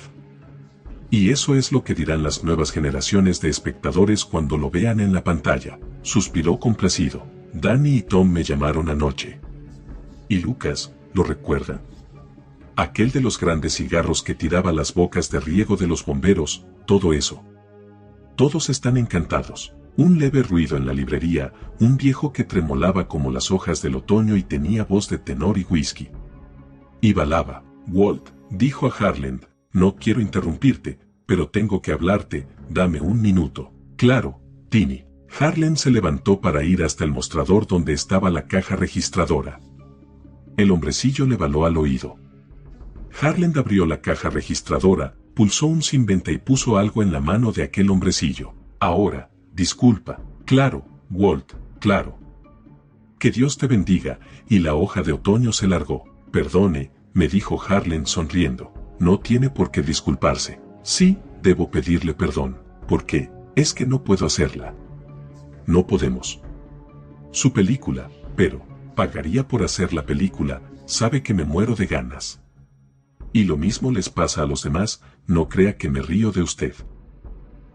Y eso es lo que dirán las nuevas generaciones de espectadores cuando lo vean en la pantalla, suspiró complacido. Danny y Tom me llamaron anoche. ¿Y Lucas, lo recuerdan? Aquel de los grandes cigarros que tiraba las bocas de riego de los bomberos, todo eso. Todos están encantados. Un leve ruido en la librería, un viejo que tremolaba como las hojas del otoño y tenía voz de tenor y whisky. Y balaba. Walt, dijo a Harland, no quiero interrumpirte, pero tengo que hablarte, dame un minuto. Claro, Tini. Harland se levantó para ir hasta el mostrador donde estaba la caja registradora. El hombrecillo le baló al oído. Harland abrió la caja registradora, pulsó un cinventa y puso algo en la mano de aquel hombrecillo. Ahora, disculpa. Claro, Walt, claro. Que Dios te bendiga, y la hoja de otoño se largó. Perdone, me dijo Harland sonriendo. No tiene por qué disculparse. Sí, debo pedirle perdón. ¿Por qué? Es que no puedo hacerla. No podemos. Su película, pero, pagaría por hacer la película, sabe que me muero de ganas. Y lo mismo les pasa a los demás, no crea que me río de usted.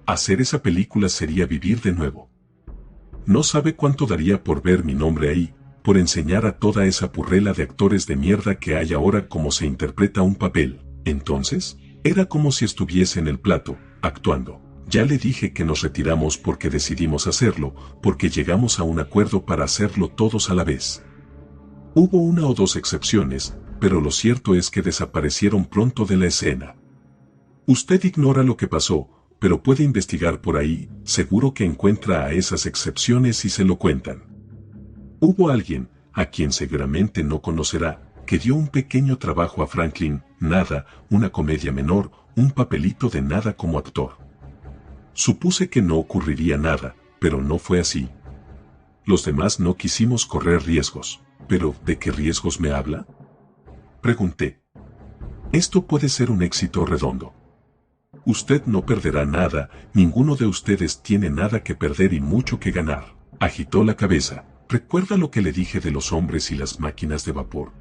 Hacer esa película sería vivir de nuevo. No sabe cuánto daría por ver mi nombre ahí, por enseñar a toda esa purrela de actores de mierda que hay ahora cómo se interpreta un papel. Entonces, era como si estuviese en el plato, actuando. Ya le dije que nos retiramos porque decidimos hacerlo, porque llegamos a un acuerdo para hacerlo todos a la vez. Hubo una o dos excepciones, pero lo cierto es que desaparecieron pronto de la escena. Usted ignora lo que pasó, pero puede investigar por ahí, seguro que encuentra a esas excepciones y se lo cuentan. Hubo alguien, a quien seguramente no conocerá, que dio un pequeño trabajo a Franklin, nada, una comedia menor, un papelito de nada como actor. Supuse que no ocurriría nada, pero no fue así. Los demás no quisimos correr riesgos. ¿Pero de qué riesgos me habla? Pregunté. Esto puede ser un éxito redondo. Usted no perderá nada, ninguno de ustedes tiene nada que perder y mucho que ganar. Agitó la cabeza. ¿Recuerda lo que le dije de los hombres y las máquinas de vapor?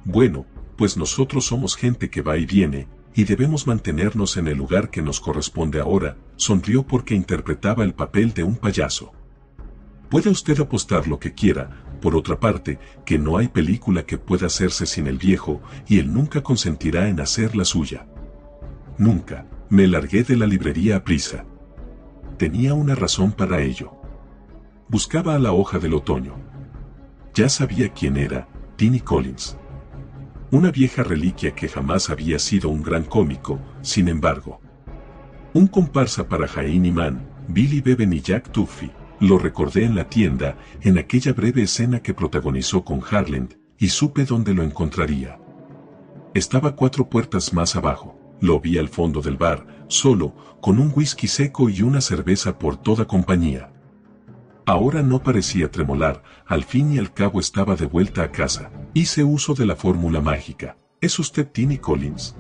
Bueno, pues nosotros somos gente que va y viene, y debemos mantenernos en el lugar que nos corresponde ahora. Sonrió porque interpretaba el papel de un payaso. Puede usted apostar lo que quiera, por otra parte, que no hay película que pueda hacerse sin el viejo, y él nunca consentirá en hacer la suya. Nunca. Me largué de la librería a prisa. Tenía una razón para ello. Buscaba a la hoja del otoño. Ya sabía quién era, Tini Collins. Una vieja reliquia que jamás había sido un gran cómico, sin embargo. Un comparsa para Jaime y Man, Billy Bevan y Jack Tuffy. Lo recordé en la tienda, en aquella breve escena que protagonizó con Harland, y supe dónde lo encontraría. Estaba 4 puertas más abajo. Lo vi al fondo del bar, solo, con un whisky seco y una cerveza por toda compañía. Ahora no parecía tremolar, al fin y al cabo estaba de vuelta a casa. Hice uso de la fórmula mágica. ¿Es usted Tini Collins?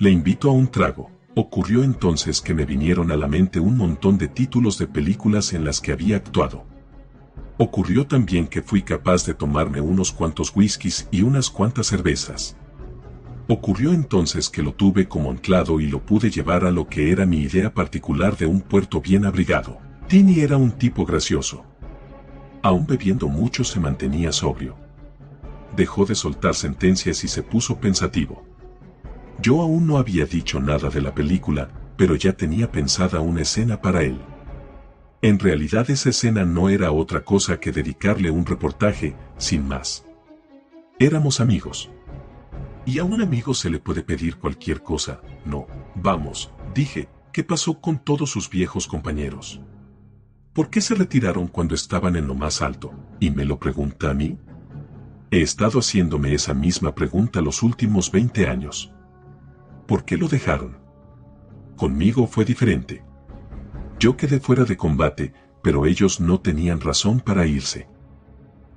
Le invito a un trago. Ocurrió entonces que me vinieron a la mente un montón de títulos de películas en las que había actuado. Ocurrió también que fui capaz de tomarme unos cuantos whiskies y unas cuantas cervezas. Ocurrió entonces que lo tuve como anclado y lo pude llevar a lo que era mi idea particular de un puerto bien abrigado. Tini era un tipo gracioso. Aún bebiendo mucho se mantenía sobrio. Dejó de soltar sentencias y se puso pensativo. Yo aún no había dicho nada de la película, pero ya tenía pensada una escena para él. En realidad esa escena no era otra cosa que dedicarle un reportaje, sin más. Éramos amigos. Y a un amigo se le puede pedir cualquier cosa, ¿no? Vamos, dije, ¿qué pasó con todos sus viejos compañeros? ¿Por qué se retiraron cuando estaban en lo más alto? ¿Y me lo pregunta a mí? He estado haciéndome esa misma pregunta los últimos 20 años. ¿Por qué lo dejaron? Conmigo fue diferente. Yo quedé fuera de combate, pero ellos no tenían razón para irse.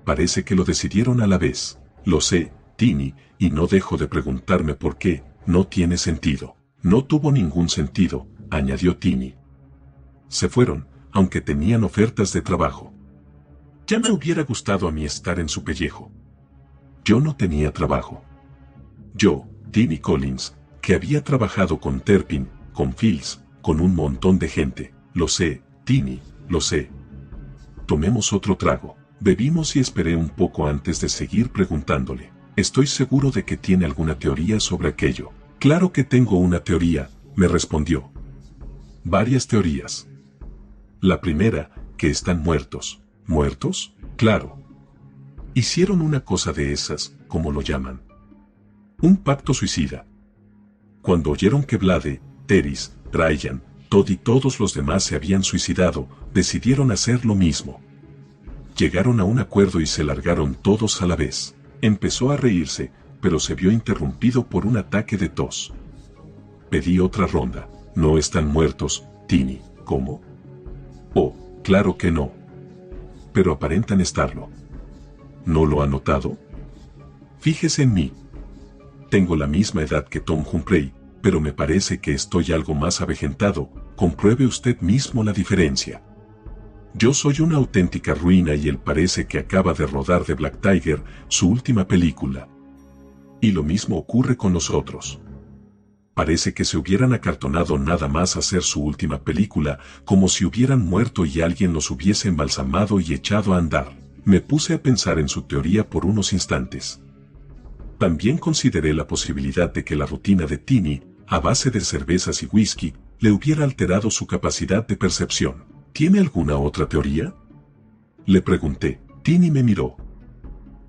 Parece que lo decidieron a la vez. Lo sé, Tini, y no dejo de preguntarme por qué. No tiene sentido. No tuvo ningún sentido, añadió Tini. Se fueron, aunque tenían ofertas de trabajo. Ya me hubiera gustado a mí estar en su pellejo. Yo no tenía trabajo. Yo, Tini Collins, que había trabajado con Terpin, con Fields, con un montón de gente. Lo sé, Tini, lo sé. Tomemos otro trago. Bebimos y esperé un poco antes de seguir preguntándole. Estoy seguro de que tiene alguna teoría sobre aquello. Claro que tengo una teoría, me respondió. Varias teorías. La primera, que están muertos. ¿Muertos? Claro. Hicieron una cosa de esas, como lo llaman. Un pacto suicida. Cuando oyeron que Blade, Teris, Ryan, Todd y todos los demás se habían suicidado, decidieron hacer lo mismo. Llegaron a un acuerdo y se largaron todos a la vez. Empezó a reírse, pero se vio interrumpido por un ataque de tos. Pedí otra ronda. No están muertos, Tini. ¿Cómo? Oh, claro que no. Pero aparentan estarlo. ¿No lo ha notado? Fíjese en mí. Tengo la misma edad que Tom Humphrey, pero me parece que estoy algo más avejentado. Compruebe usted mismo la diferencia. Yo soy una auténtica ruina y él parece que acaba de rodar de Black Tiger, su última película. Y lo mismo ocurre con los otros. Parece que se hubieran acartonado nada más hacer su última película, como si hubieran muerto y alguien los hubiese embalsamado y echado a andar. Me puse a pensar en su teoría por unos instantes. También consideré la posibilidad de que la rutina de Tini, a base de cervezas y whisky, le hubiera alterado su capacidad de percepción. ¿Tiene alguna otra teoría? Le pregunté. Tini me miró.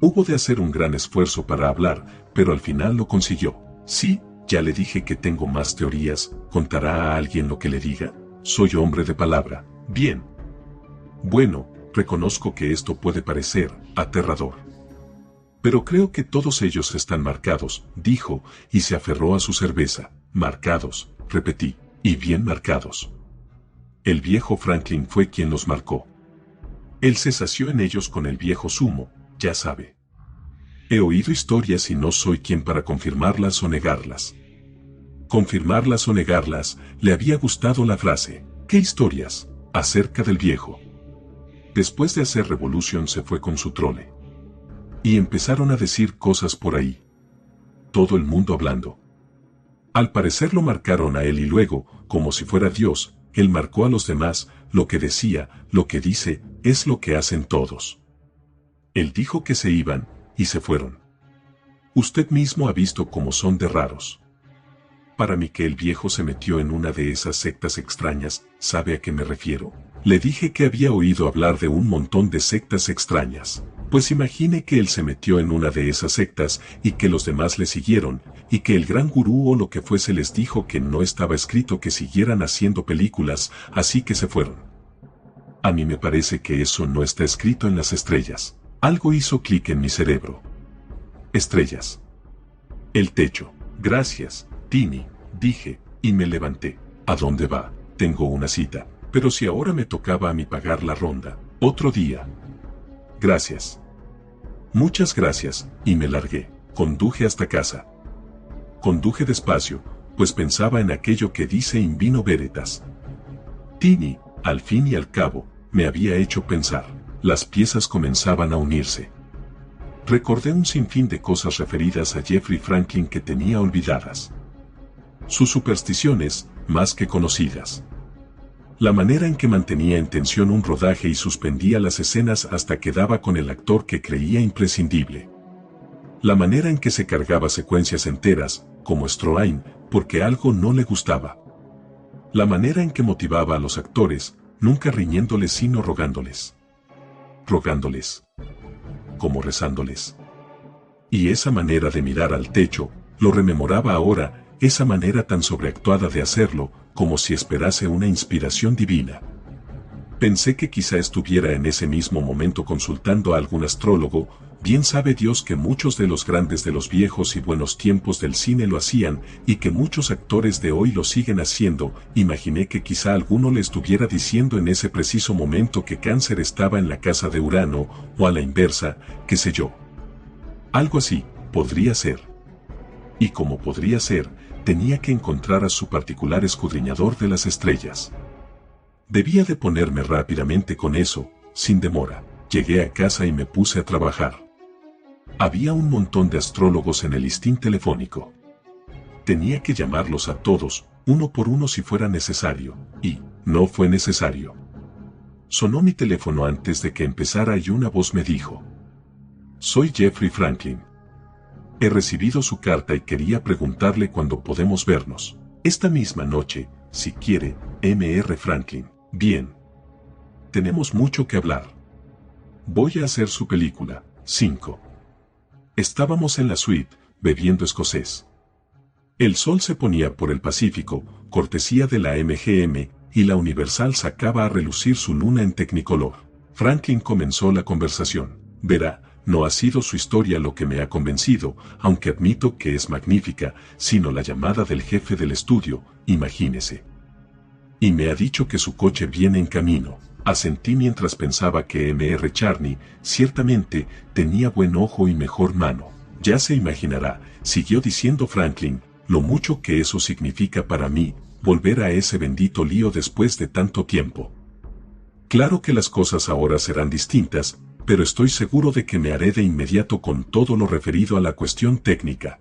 Hubo de hacer un gran esfuerzo para hablar, pero al final lo consiguió. Sí, ya le dije que tengo más teorías. ¿Contará a alguien lo que le diga? Soy hombre de palabra. Bien. Bueno, reconozco que esto puede parecer aterrador. Pero creo que todos ellos están marcados, dijo, y se aferró a su cerveza. Marcados, repetí, y bien marcados. El viejo Franklin fue quien los marcó. Él se sació en ellos con el viejo Sumo, ya sabe. He oído historias y no soy quien para confirmarlas o negarlas. Confirmarlas o negarlas, le había gustado la frase. ¿Qué historias? Acerca del viejo. Después de hacer Revolution se fue con su trole. Y empezaron a decir cosas por ahí. Todo el mundo hablando. Al parecer lo marcaron a él y luego, como si fuera Dios, él marcó a los demás. Lo que decía, lo que dice, es lo que hacen todos. Él dijo que se iban, y se fueron. Usted mismo ha visto cómo son de raros. Para mí que el viejo se metió en una de esas sectas extrañas, ¿sabe a qué me refiero? Le dije que había oído hablar de un montón de sectas extrañas. Pues imagine que él se metió en una de esas sectas y que los demás le siguieron, y que el gran gurú o lo que fuese les dijo que no estaba escrito que siguieran haciendo películas, así que se fueron. A mí me parece que eso no está escrito en las estrellas. Algo hizo clic en mi cerebro. Estrellas. El techo. Gracias, Tini, dije, y me levanté. ¿A dónde va? Tengo una cita. Pero si ahora me tocaba a mí pagar la ronda. Otro día. Gracias. Muchas gracias, y me largué. Conduje hasta casa. Conduje despacio, pues pensaba en aquello que dice in vino veritas. Tini, al fin y al cabo, me había hecho pensar. Las piezas comenzaban a unirse. Recordé un sinfín de cosas referidas a Jeffrey Franklin que tenía olvidadas. Sus supersticiones, más que conocidas. La manera en que mantenía en tensión un rodaje y suspendía las escenas hasta que daba con el actor que creía imprescindible. La manera en que se cargaba secuencias enteras, como Stroheim, porque algo no le gustaba. La manera en que motivaba a los actores, nunca riñéndoles sino rogándoles. Rogándoles. Como rezándoles. Y esa manera de mirar al techo, lo rememoraba ahora, esa manera tan sobreactuada de hacerlo, como si esperase una inspiración divina. Pensé que quizá estuviera en ese mismo momento consultando a algún astrólogo. Bien sabe Dios que muchos de los grandes de los viejos y buenos tiempos del cine lo hacían, y que muchos actores de hoy lo siguen haciendo. Imaginé que quizá alguno le estuviera diciendo en ese preciso momento que Cáncer estaba en la casa de Urano, o a la inversa, qué sé yo. Algo así, podría ser. Y como podría ser, tenía que encontrar a su particular escudriñador de las estrellas. Debía de ponerme rápidamente con eso, sin demora. Llegué a casa y me puse a trabajar. Había un montón de astrólogos en el listín telefónico. Tenía que llamarlos a todos, uno por uno si fuera necesario, y no fue necesario. Sonó mi teléfono antes de que empezara y una voz me dijo: «Soy Jeffrey Franklin. He recibido su carta y quería preguntarle cuándo podemos vernos. Esta misma noche, si quiere, Mr. Franklin». «Bien. Tenemos mucho que hablar. Voy a hacer su película». 5. Estábamos en la suite, bebiendo escocés. El sol se ponía por el Pacífico, cortesía de la MGM, y la Universal sacaba a relucir su luna en Technicolor. Franklin comenzó la conversación. «Verá, no ha sido su historia lo que me ha convencido, aunque admito que es magnífica, sino la llamada del jefe del estudio, imagínese. Y me ha dicho que su coche viene en camino». Asentí mientras pensaba que Mr. Charney, ciertamente, tenía buen ojo y mejor mano. «Ya se imaginará», siguió diciendo Franklin, «lo mucho que eso significa para mí, volver a ese bendito lío después de tanto tiempo. Claro que las cosas ahora serán distintas, pero estoy seguro de que me haré de inmediato con todo lo referido a la cuestión técnica.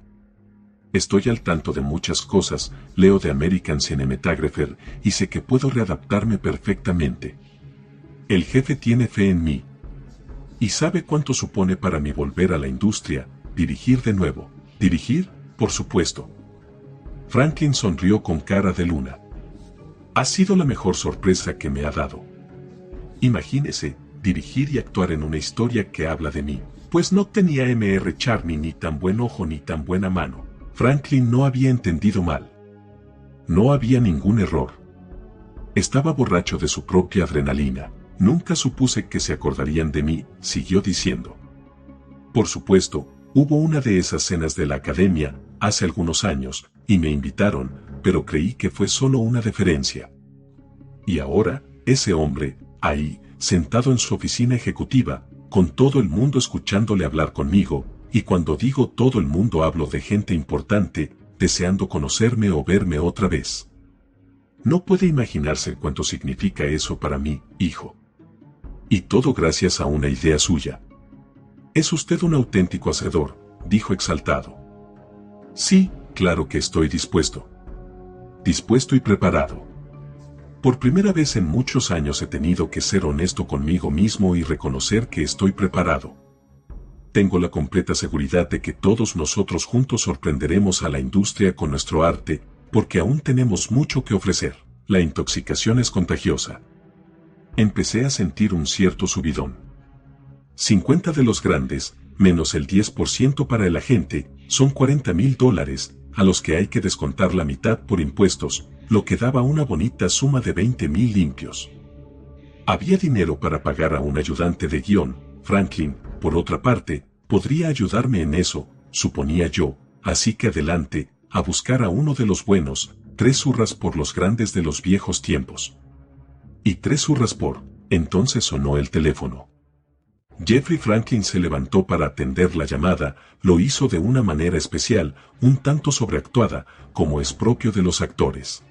Estoy al tanto de muchas cosas, leo de American Cinematographer, y sé que puedo readaptarme perfectamente. El jefe tiene fe en mí. Y sabe cuánto supone para mí volver a la industria, dirigir de nuevo». «¿Dirigir? Por supuesto». Franklin sonrió con cara de luna. «Ha sido la mejor sorpresa que me ha dado. Imagínese, dirigir y actuar en una historia que habla de mí». Pues no tenía Mr. Charney ni tan buen ojo ni tan buena mano. Franklin no había entendido mal. No había ningún error. Estaba borracho de su propia adrenalina. «Nunca supuse que se acordarían de mí», siguió diciendo. «Por supuesto, hubo una de esas cenas de la academia, hace algunos años, y me invitaron, pero creí que fue solo una deferencia. Y ahora, ese hombre, ahí, sentado en su oficina ejecutiva, con todo el mundo escuchándole hablar conmigo, y cuando digo todo el mundo hablo de gente importante, deseando conocerme o verme otra vez. No puede imaginarse cuánto significa eso para mí, hijo. Y todo gracias a una idea suya». «Es usted un auténtico hacedor», dijo exaltado. «Sí, claro que estoy dispuesto. Dispuesto y preparado. Por primera vez en muchos años he tenido que ser honesto conmigo mismo y reconocer que estoy preparado. Tengo la completa seguridad de que todos nosotros juntos sorprenderemos a la industria con nuestro arte, porque aún tenemos mucho que ofrecer». La intoxicación es contagiosa. Empecé a sentir un cierto subidón. 50 de los grandes, menos el 10% para el agente, son $40,000, a los que hay que descontar la mitad por impuestos, lo que daba una bonita suma de 20,000 limpios. Había dinero para pagar a un ayudante de guión. Franklin, por otra parte, podría ayudarme en eso, suponía yo, así que adelante, a buscar a uno de los buenos, 3 hurras por los grandes de los viejos tiempos. Y 3 hurras por... Entonces sonó el teléfono. Jeffrey Franklin se levantó para atender la llamada, lo hizo de una manera especial, un tanto sobreactuada, como es propio de los actores.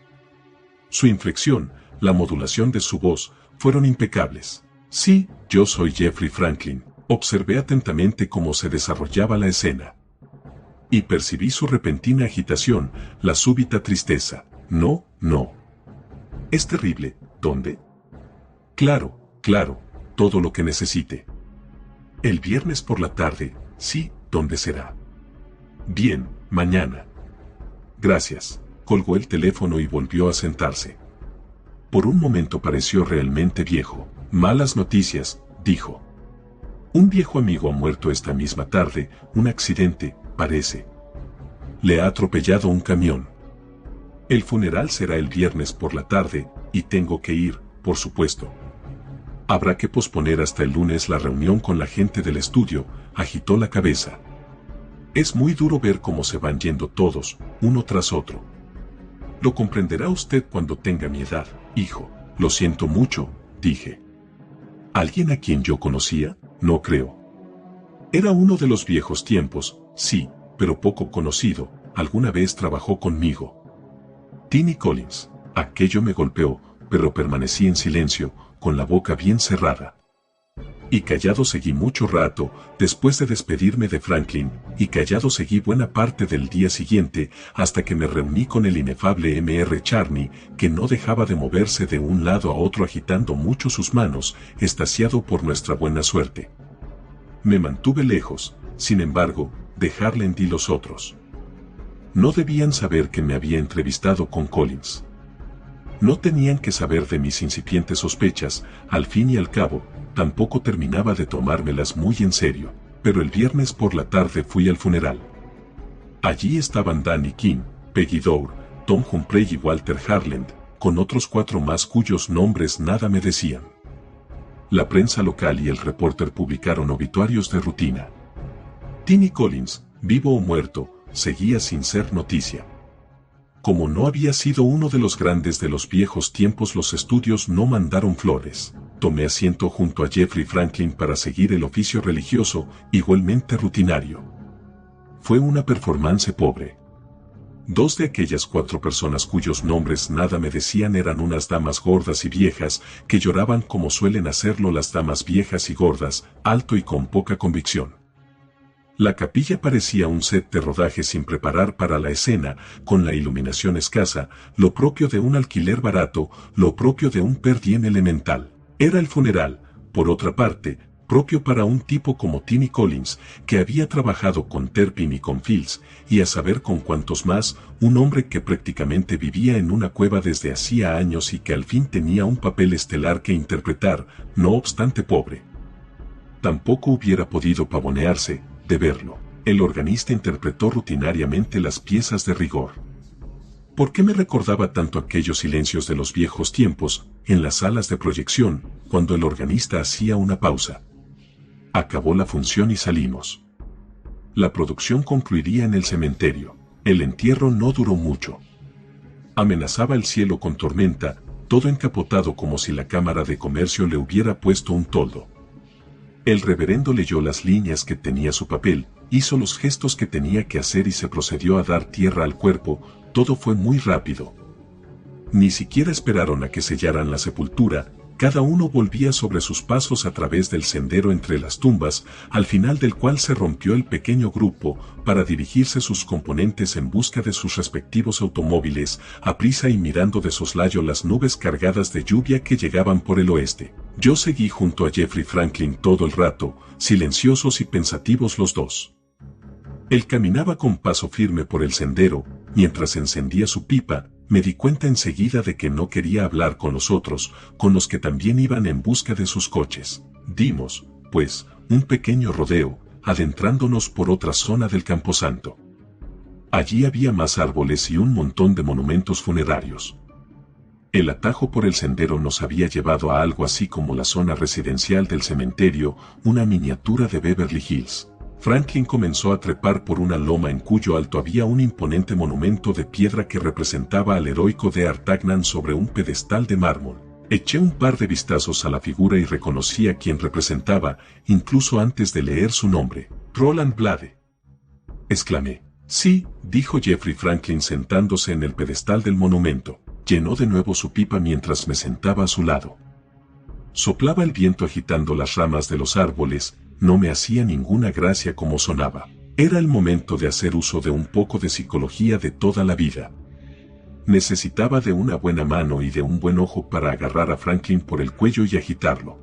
Su inflexión, la modulación de su voz, fueron impecables. Sí, yo soy Jeffrey Franklin. Observé atentamente cómo se desarrollaba la escena. Y percibí su repentina agitación, la súbita tristeza. No, no. Es terrible. ¿Dónde? Claro, todo lo que necesite. El viernes por la tarde, sí, ¿dónde será? Bien, mañana. Gracias. Colgó el teléfono y volvió a sentarse. Por un momento pareció realmente viejo. Malas noticias, dijo. Un viejo amigo ha muerto esta misma tarde, un accidente, parece. Le ha atropellado un camión. El funeral será el viernes por la tarde, y tengo que ir, por supuesto. Habrá que posponer hasta el lunes la reunión con la gente del estudio, agitó la cabeza. Es muy duro ver cómo se van yendo todos, uno tras otro. Lo comprenderá usted cuando tenga mi edad, hijo. Lo siento mucho, dije. ¿Alguien a quien yo conocía? No creo. Era uno de los viejos tiempos, sí, pero poco conocido, alguna vez trabajó conmigo. Tiny Collins. Aquello me golpeó, pero permanecí en silencio, con la boca bien cerrada. Y callado seguí mucho rato, después de despedirme de Franklin, y callado seguí buena parte del día siguiente, hasta que me reuní con el inefable Mr. Charney, que no dejaba de moverse de un lado a otro agitando mucho sus manos, extasiado por nuestra buena suerte. Me mantuve lejos, sin embargo, de Harland y los otros. No debían saber que me había entrevistado con Collins. No tenían que saber de mis incipientes sospechas, al fin y al cabo, tampoco terminaba de tomármelas muy en serio, pero el viernes por la tarde fui al funeral. Allí estaban Danny King, Peggy Doure, Tom Humphrey y Walter Harland, con otros 4 más cuyos nombres nada me decían. La prensa local y el reporter publicaron obituarios de rutina. Tiny Collins, vivo o muerto, seguía sin ser noticia. Como no había sido uno de los grandes de los viejos tiempos, los estudios no mandaron flores. Tomé asiento junto a Jeffrey Franklin para seguir el oficio religioso, igualmente rutinario. Fue una performance pobre. 2 de aquellas 4 personas cuyos nombres nada me decían eran unas damas gordas y viejas, que lloraban como suelen hacerlo las damas viejas y gordas, alto y con poca convicción. La capilla parecía un set de rodaje sin preparar para la escena, con la iluminación escasa, lo propio de un alquiler barato, lo propio de un per diem elemental. Era el funeral, por otra parte, propio para un tipo como Tiny Collins, que había trabajado con Turpin y con Fields, y a saber con cuantos más, un hombre que prácticamente vivía en una cueva desde hacía años y que al fin tenía un papel estelar que interpretar, no obstante pobre. Tampoco hubiera podido pavonearse de verlo. El organista interpretó rutinariamente las piezas de rigor. ¿Por qué me recordaba tanto aquellos silencios de los viejos tiempos, en las salas de proyección, cuando el organista hacía una pausa? Acabó la función y salimos. La producción concluiría en el cementerio. El entierro no duró mucho. Amenazaba el cielo con tormenta, todo encapotado como si la Cámara de Comercio le hubiera puesto un toldo. El reverendo leyó las líneas que tenía su papel, hizo los gestos que tenía que hacer y se procedió a dar tierra al cuerpo. Todo fue muy rápido. Ni siquiera esperaron a que sellaran la sepultura, cada uno volvía sobre sus pasos a través del sendero entre las tumbas, al final del cual se rompió el pequeño grupo, para dirigirse sus componentes en busca de sus respectivos automóviles, aprisa y mirando de soslayo las nubes cargadas de lluvia que llegaban por el oeste. Yo seguí junto a Jeffrey Franklin todo el rato, silenciosos y pensativos los dos. Él caminaba con paso firme por el sendero, mientras encendía su pipa. Me di cuenta enseguida de que no quería hablar con los otros, con los que también iban en busca de sus coches. Dimos, pues, un pequeño rodeo, adentrándonos por otra zona del camposanto. Allí había más árboles y un montón de monumentos funerarios. El atajo por el sendero nos había llevado a algo así como la zona residencial del cementerio, una miniatura de Beverly Hills. Franklin comenzó a trepar por una loma en cuyo alto había un imponente monumento de piedra que representaba al heroico de Artagnan sobre un pedestal de mármol. Eché un par de vistazos a la figura y reconocí a quien representaba, incluso antes de leer su nombre. Roland Blade. Exclamé. Sí, dijo Jeffrey Franklin sentándose en el pedestal del monumento. Llenó de nuevo su pipa mientras me sentaba a su lado. Soplaba el viento agitando las ramas de los árboles, no me hacía ninguna gracia como sonaba. Era el momento de hacer uso de un poco de psicología de toda la vida. Necesitaba de una buena mano y de un buen ojo para agarrar a Franklin por el cuello y agitarlo.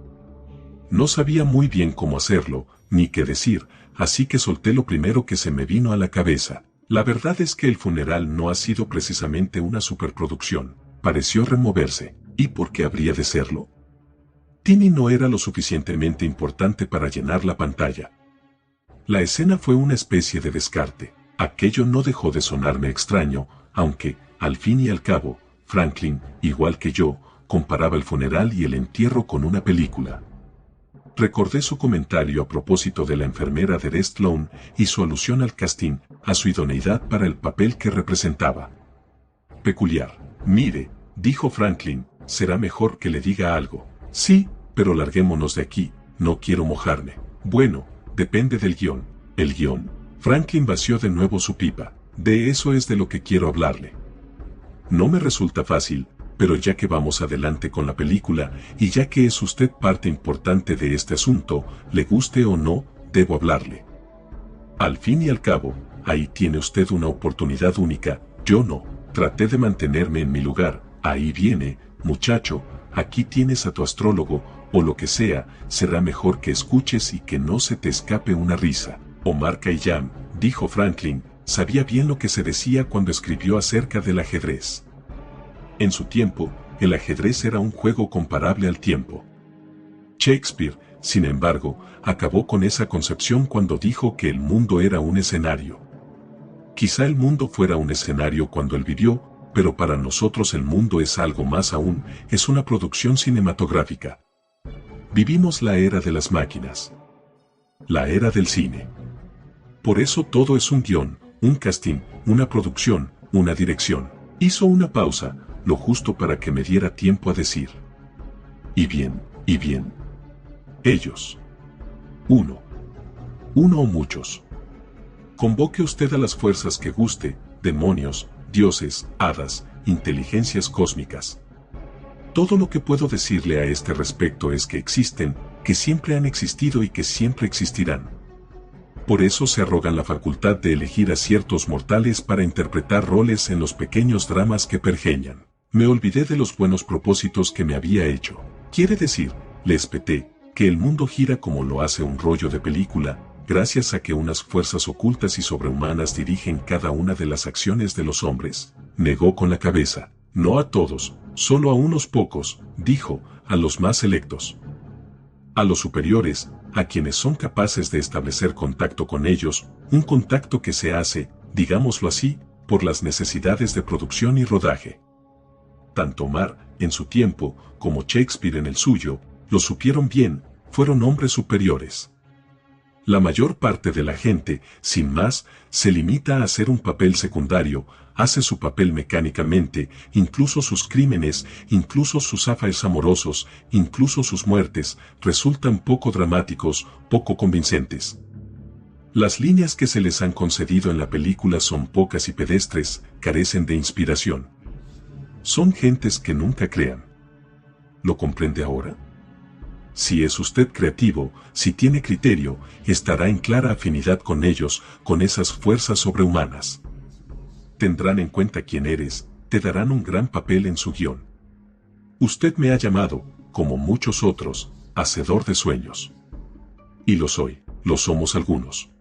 No sabía muy bien cómo hacerlo, ni qué decir, así que solté lo primero que se me vino a la cabeza. La verdad es que el funeral no ha sido precisamente una superproducción. Pareció removerse. ¿Y por qué habría de serlo? Timmy no era lo suficientemente importante para llenar la pantalla. La escena fue una especie de descarte. Aquello no dejó de sonarme extraño, aunque, al fin y al cabo, Franklin, igual que yo, comparaba el funeral y el entierro con una película. Recordé su comentario a propósito de la enfermera de Restlone y su alusión al casting, a su idoneidad para el papel que representaba. Peculiar. Mire, dijo Franklin, será mejor que le diga algo. Sí, pero larguémonos de aquí, no quiero mojarme. Bueno, depende del guión. ¿El guión? Franklin vació de nuevo su pipa. De eso es de lo que quiero hablarle. No me resulta fácil, pero ya que vamos adelante con la película, y ya que es usted parte importante de este asunto, le guste o no, debo hablarle. Al fin y al cabo, ahí tiene usted una oportunidad única, yo no. Traté de mantenerme en mi lugar. Ahí viene, muchacho, aquí tienes a tu astrólogo, o lo que sea, será mejor que escuches y que no se te escape una risa. Omar Khayyam, dijo Franklin, sabía bien lo que se decía cuando escribió acerca del ajedrez. En su tiempo, el ajedrez era un juego comparable al tiempo. Shakespeare, sin embargo, acabó con esa concepción cuando dijo que el mundo era un escenario. Quizá el mundo fuera un escenario cuando él vivió, pero para nosotros el mundo es algo más aún, es una producción cinematográfica. Vivimos la era de las máquinas. La era del cine. Por eso todo es un guión, un casting, una producción, una dirección. Hizo una pausa, lo justo para que me diera tiempo a decir. Y bien, y bien. Ellos. Uno o muchos. Convoque usted a las fuerzas que guste, demonios, dioses, hadas, inteligencias cósmicas. Todo lo que puedo decirle a este respecto es que existen, que siempre han existido y que siempre existirán. Por eso se arrogan la facultad de elegir a ciertos mortales para interpretar roles en los pequeños dramas que pergeñan. Me olvidé de los buenos propósitos que me había hecho. Quiere decir, le espeté, que el mundo gira como lo hace un rollo de película, gracias a que unas fuerzas ocultas y sobrehumanas dirigen cada una de las acciones de los hombres. Negó con la cabeza. No a todos, solo a unos pocos, dijo, a los más selectos. A los superiores, a quienes son capaces de establecer contacto con ellos, un contacto que se hace, digámoslo así, por las necesidades de producción y rodaje. Tanto Omar, en su tiempo, como Shakespeare en el suyo, lo supieron bien, fueron hombres superiores. La mayor parte de la gente, sin más, se limita a hacer un papel secundario, hace su papel mecánicamente, incluso sus crímenes, incluso sus affaires amorosos, incluso sus muertes, resultan poco dramáticos, poco convincentes. Las líneas que se les han concedido en la película son pocas y pedestres, carecen de inspiración. Son gentes que nunca crean. ¿Lo comprende ahora? Si es usted creativo, si tiene criterio, estará en clara afinidad con ellos, con esas fuerzas sobrehumanas. Tendrán en cuenta quién eres, te darán un gran papel en su guión. Usted me ha llamado, como muchos otros, hacedor de sueños. Y lo soy, lo somos algunos.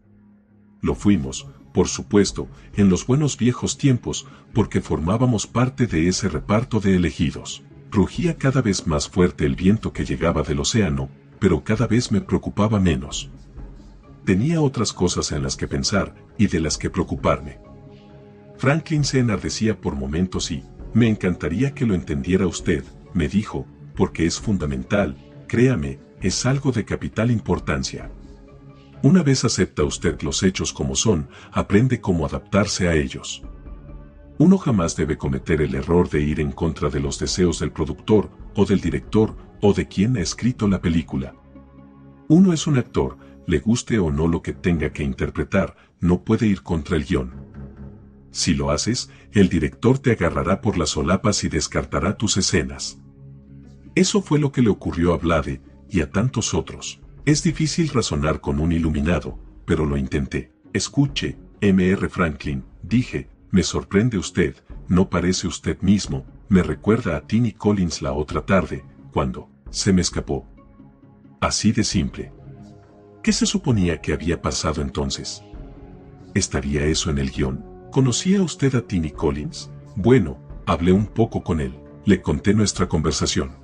Lo fuimos, por supuesto, en los buenos viejos tiempos, porque formábamos parte de ese reparto de elegidos. Rugía cada vez más fuerte el viento que llegaba del océano, pero cada vez me preocupaba menos. Tenía otras cosas en las que pensar, y de las que preocuparme. Franklin se enardecía por momentos y, me encantaría que lo entendiera usted, me dijo, porque es fundamental, créame, es algo de capital importancia. Una vez acepta usted los hechos como son, aprende cómo adaptarse a ellos. Uno jamás debe cometer el error de ir en contra de los deseos del productor, o del director, o de quien ha escrito la película. Uno es un actor, le guste o no lo que tenga que interpretar, no puede ir contra el guión. Si lo haces, el director te agarrará por las solapas y descartará tus escenas. Eso fue lo que le ocurrió a Blade, y a tantos otros. Es difícil razonar con un iluminado, pero lo intenté. Escuche, Mr. Franklin, dije, me sorprende usted, no parece usted mismo, me recuerda a Tiny Collins la otra tarde, cuando se me escapó. Así de simple. ¿Qué se suponía que había pasado entonces? ¿Estaría eso en el guión? ¿Conocía usted a Tiny Collins? Bueno, hablé un poco con él, le conté nuestra conversación.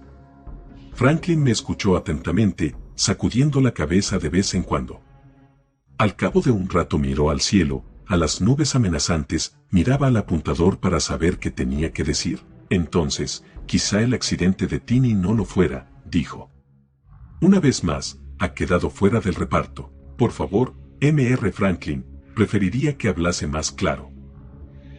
Franklin me escuchó atentamente, sacudiendo la cabeza de vez en cuando. Al cabo de un rato miró al cielo, a las nubes amenazantes, miraba al apuntador para saber qué tenía que decir. Entonces, quizá el accidente de Tiny no lo fuera, dijo. Una vez más, ha quedado fuera del reparto. Por favor, Mr. Franklin, preferiría que hablase más claro.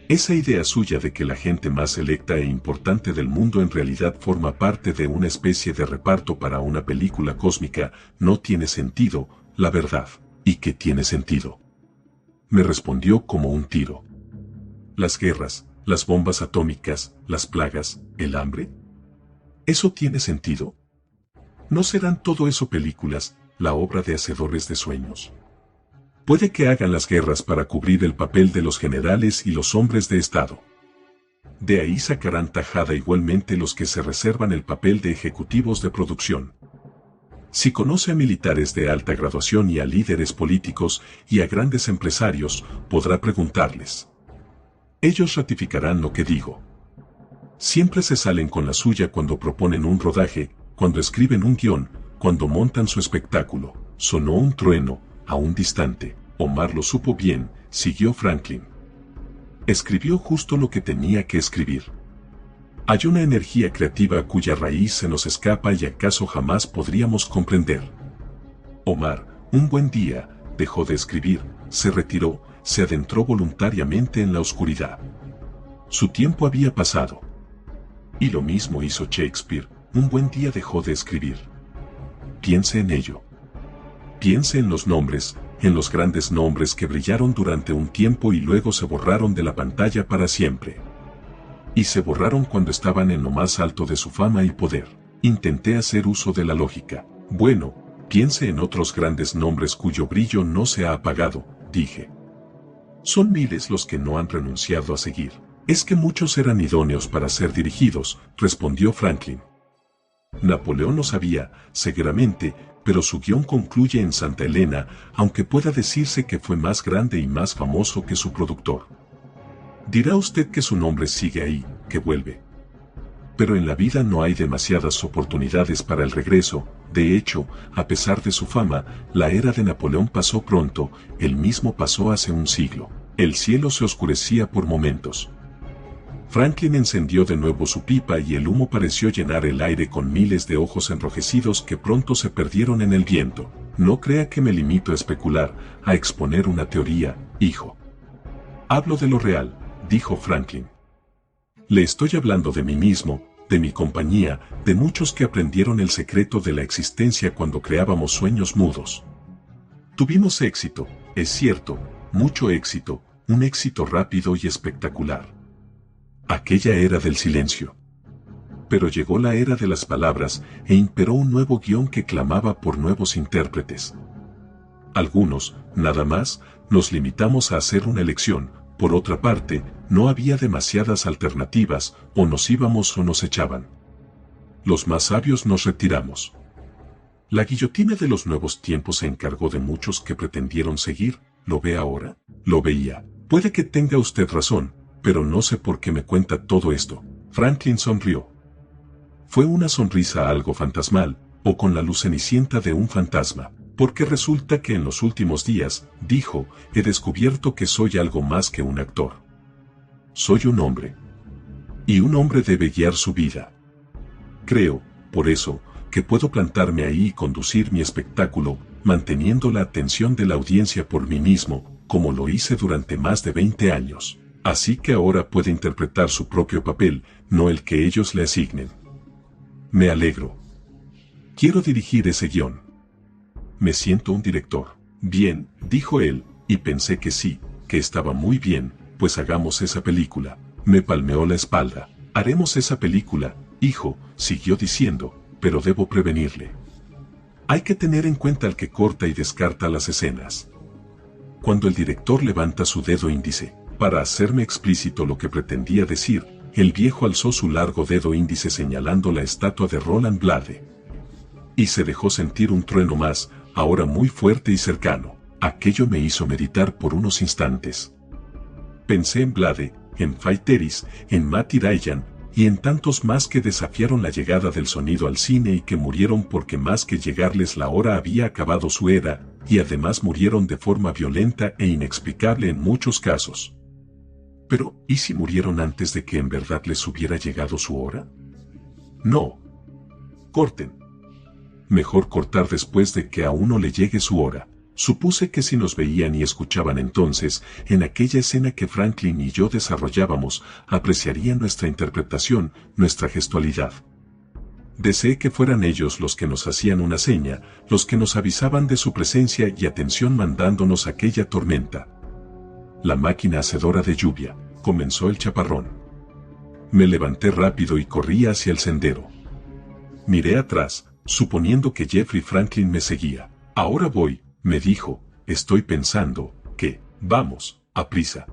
Esa idea suya de que la gente más selecta e importante del mundo en realidad forma parte de una especie de reparto para una película cósmica no tiene sentido, la verdad. ¿Y qué tiene sentido? Me respondió como un tiro. Las guerras, las bombas atómicas, las plagas, el hambre. ¿Eso tiene sentido? ¿No serán todo eso películas, la obra de hacedores de sueños? Puede que hagan las guerras para cubrir el papel de los generales y los hombres de Estado. De ahí sacarán tajada igualmente los que se reservan el papel de ejecutivos de producción. Si conoce a militares de alta graduación y a líderes políticos y a grandes empresarios, podrá preguntarles. Ellos ratificarán lo que digo. Siempre se salen con la suya cuando proponen un rodaje, cuando escriben un guión, cuando montan su espectáculo. Sonó un trueno, aún distante. Omar lo supo bien, siguió Franklin. Escribió justo lo que tenía que escribir. Hay una energía creativa cuya raíz se nos escapa y acaso jamás podríamos comprender. Omar, un buen día, dejó de escribir, se retiró, se adentró voluntariamente en la oscuridad. Su tiempo había pasado. Y lo mismo hizo Shakespeare, un buen día dejó de escribir. Piense en ello. Piense en los nombres, en los grandes nombres que brillaron durante un tiempo y luego se borraron de la pantalla para siempre. Y se borraron cuando estaban en lo más alto de su fama y poder. Intenté hacer uso de la lógica. Bueno, piense en otros grandes nombres cuyo brillo no se ha apagado, dije. Son miles los que no han renunciado a seguir. Es que muchos eran idóneos para ser dirigidos, respondió Franklin. Napoleón lo sabía, seguramente, pero su guión concluye en Santa Elena, aunque pueda decirse que fue más grande y más famoso que su productor. Dirá usted que su nombre sigue ahí, que vuelve. Pero en la vida no hay demasiadas oportunidades para el regreso, de hecho, a pesar de su fama, la era de Napoleón pasó pronto, el mismo pasó hace un siglo. El cielo se oscurecía por momentos. Franklin encendió de nuevo su pipa y el humo pareció llenar el aire con miles de ojos enrojecidos que pronto se perdieron en el viento. No crea que me limito a especular, a exponer una teoría, hijo. Hablo de lo real, dijo Franklin. Le estoy hablando de mí mismo, de mi compañía, de muchos que aprendieron el secreto de la existencia cuando creábamos sueños mudos. Tuvimos éxito, es cierto, mucho éxito, un éxito rápido y espectacular. Aquella era del silencio. Pero llegó la era de las palabras e imperó un nuevo guión que clamaba por nuevos intérpretes. Algunos, nada más, nos limitamos a hacer una elección. Por otra parte, no había demasiadas alternativas, o nos íbamos o nos echaban. Los más sabios nos retiramos. La guillotina de los nuevos tiempos se encargó de muchos que pretendieron seguir. ¿Lo ve ahora? Lo veía. Puede que tenga usted razón, pero no sé por qué me cuenta todo esto. Franklin sonrió. Fue una sonrisa algo fantasmal, o con la luz cenicienta de un fantasma. Porque resulta que en los últimos días, dijo, he descubierto que soy algo más que un actor. Soy un hombre. Y un hombre debe guiar su vida. Creo, por eso, que puedo plantarme ahí y conducir mi espectáculo, manteniendo la atención de la audiencia por mí mismo, como lo hice durante más de 20 años. Así que ahora puede interpretar su propio papel, no el que ellos le asignen. Me alegro. Quiero dirigir ese guión. Me siento un director. Bien, dijo él, y pensé que sí, que estaba muy bien, pues hagamos esa película. Me palmeó la espalda. Haremos esa película, hijo, siguió diciendo, pero debo prevenirle. Hay que tener en cuenta al que corta y descarta las escenas. Cuando el director levanta su dedo índice, para hacerme explícito lo que pretendía decir, el viejo alzó su largo dedo índice señalando la estatua de Roland Blade. Y se dejó sentir un trueno más, ahora muy fuerte y cercano. Aquello me hizo meditar por unos instantes. Pensé en Blade, en Faiteris, en Matti Dayan, y en tantos más que desafiaron la llegada del sonido al cine y que murieron porque más que llegarles la hora había acabado su era, y además murieron de forma violenta e inexplicable en muchos casos. Pero, ¿y si murieron antes de que en verdad les hubiera llegado su hora? No. Corten. Mejor cortar después de que a uno le llegue su hora. Supuse que si nos veían y escuchaban entonces, en aquella escena que Franklin y yo desarrollábamos, apreciarían nuestra interpretación, nuestra gestualidad. Deseé que fueran ellos los que nos hacían una seña, los que nos avisaban de su presencia y atención mandándonos aquella tormenta. La máquina hacedora de lluvia, comenzó el chaparrón. Me levanté rápido y corrí hacia el sendero. Miré atrás, suponiendo que Jeffrey Franklin me seguía. Ahora voy, me dijo, estoy pensando, que, vamos, a prisa.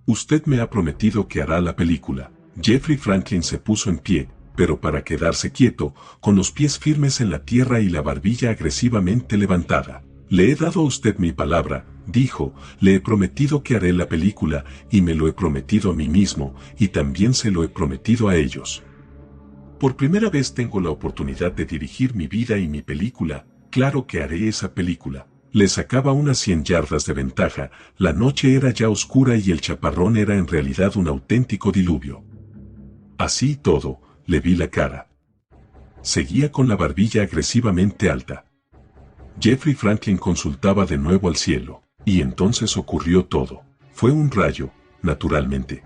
Usted me ha prometido que hará la película. Jeffrey Franklin se puso en pie, pero para quedarse quieto, con los pies firmes en la tierra y la barbilla agresivamente levantada. Le he dado a usted mi palabra, dijo, le he prometido que haré la película, y me lo he prometido a mí mismo, y también se lo he prometido a ellos. Por primera vez tengo la oportunidad de dirigir mi vida y mi película, claro que haré esa película. Le sacaba unas 100 yardas de ventaja, la noche era ya oscura y el chaparrón era en realidad un auténtico diluvio. Así y todo, le vi la cara. Seguía con la barbilla agresivamente alta. Jeffrey Franklin consultaba de nuevo al cielo, y entonces ocurrió todo. Fue un rayo, naturalmente.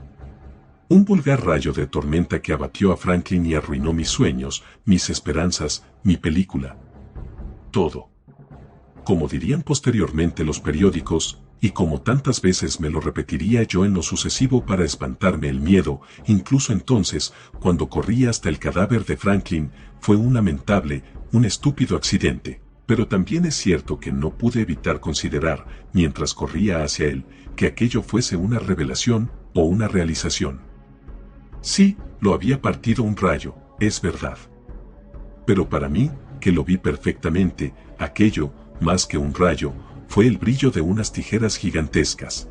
Un vulgar rayo de tormenta que abatió a Franklin y arruinó mis sueños, mis esperanzas, mi película. Todo. Como dirían posteriormente los periódicos, y como tantas veces me lo repetiría yo en lo sucesivo para espantarme el miedo, incluso entonces, cuando corría hasta el cadáver de Franklin, fue un lamentable, un estúpido accidente. Pero también es cierto que no pude evitar considerar, mientras corría hacia él, que aquello fuese una revelación o una realización. Sí, lo había partido un rayo, es verdad. Pero para mí, que lo vi perfectamente, aquello, más que un rayo, fue el brillo de unas tijeras gigantescas.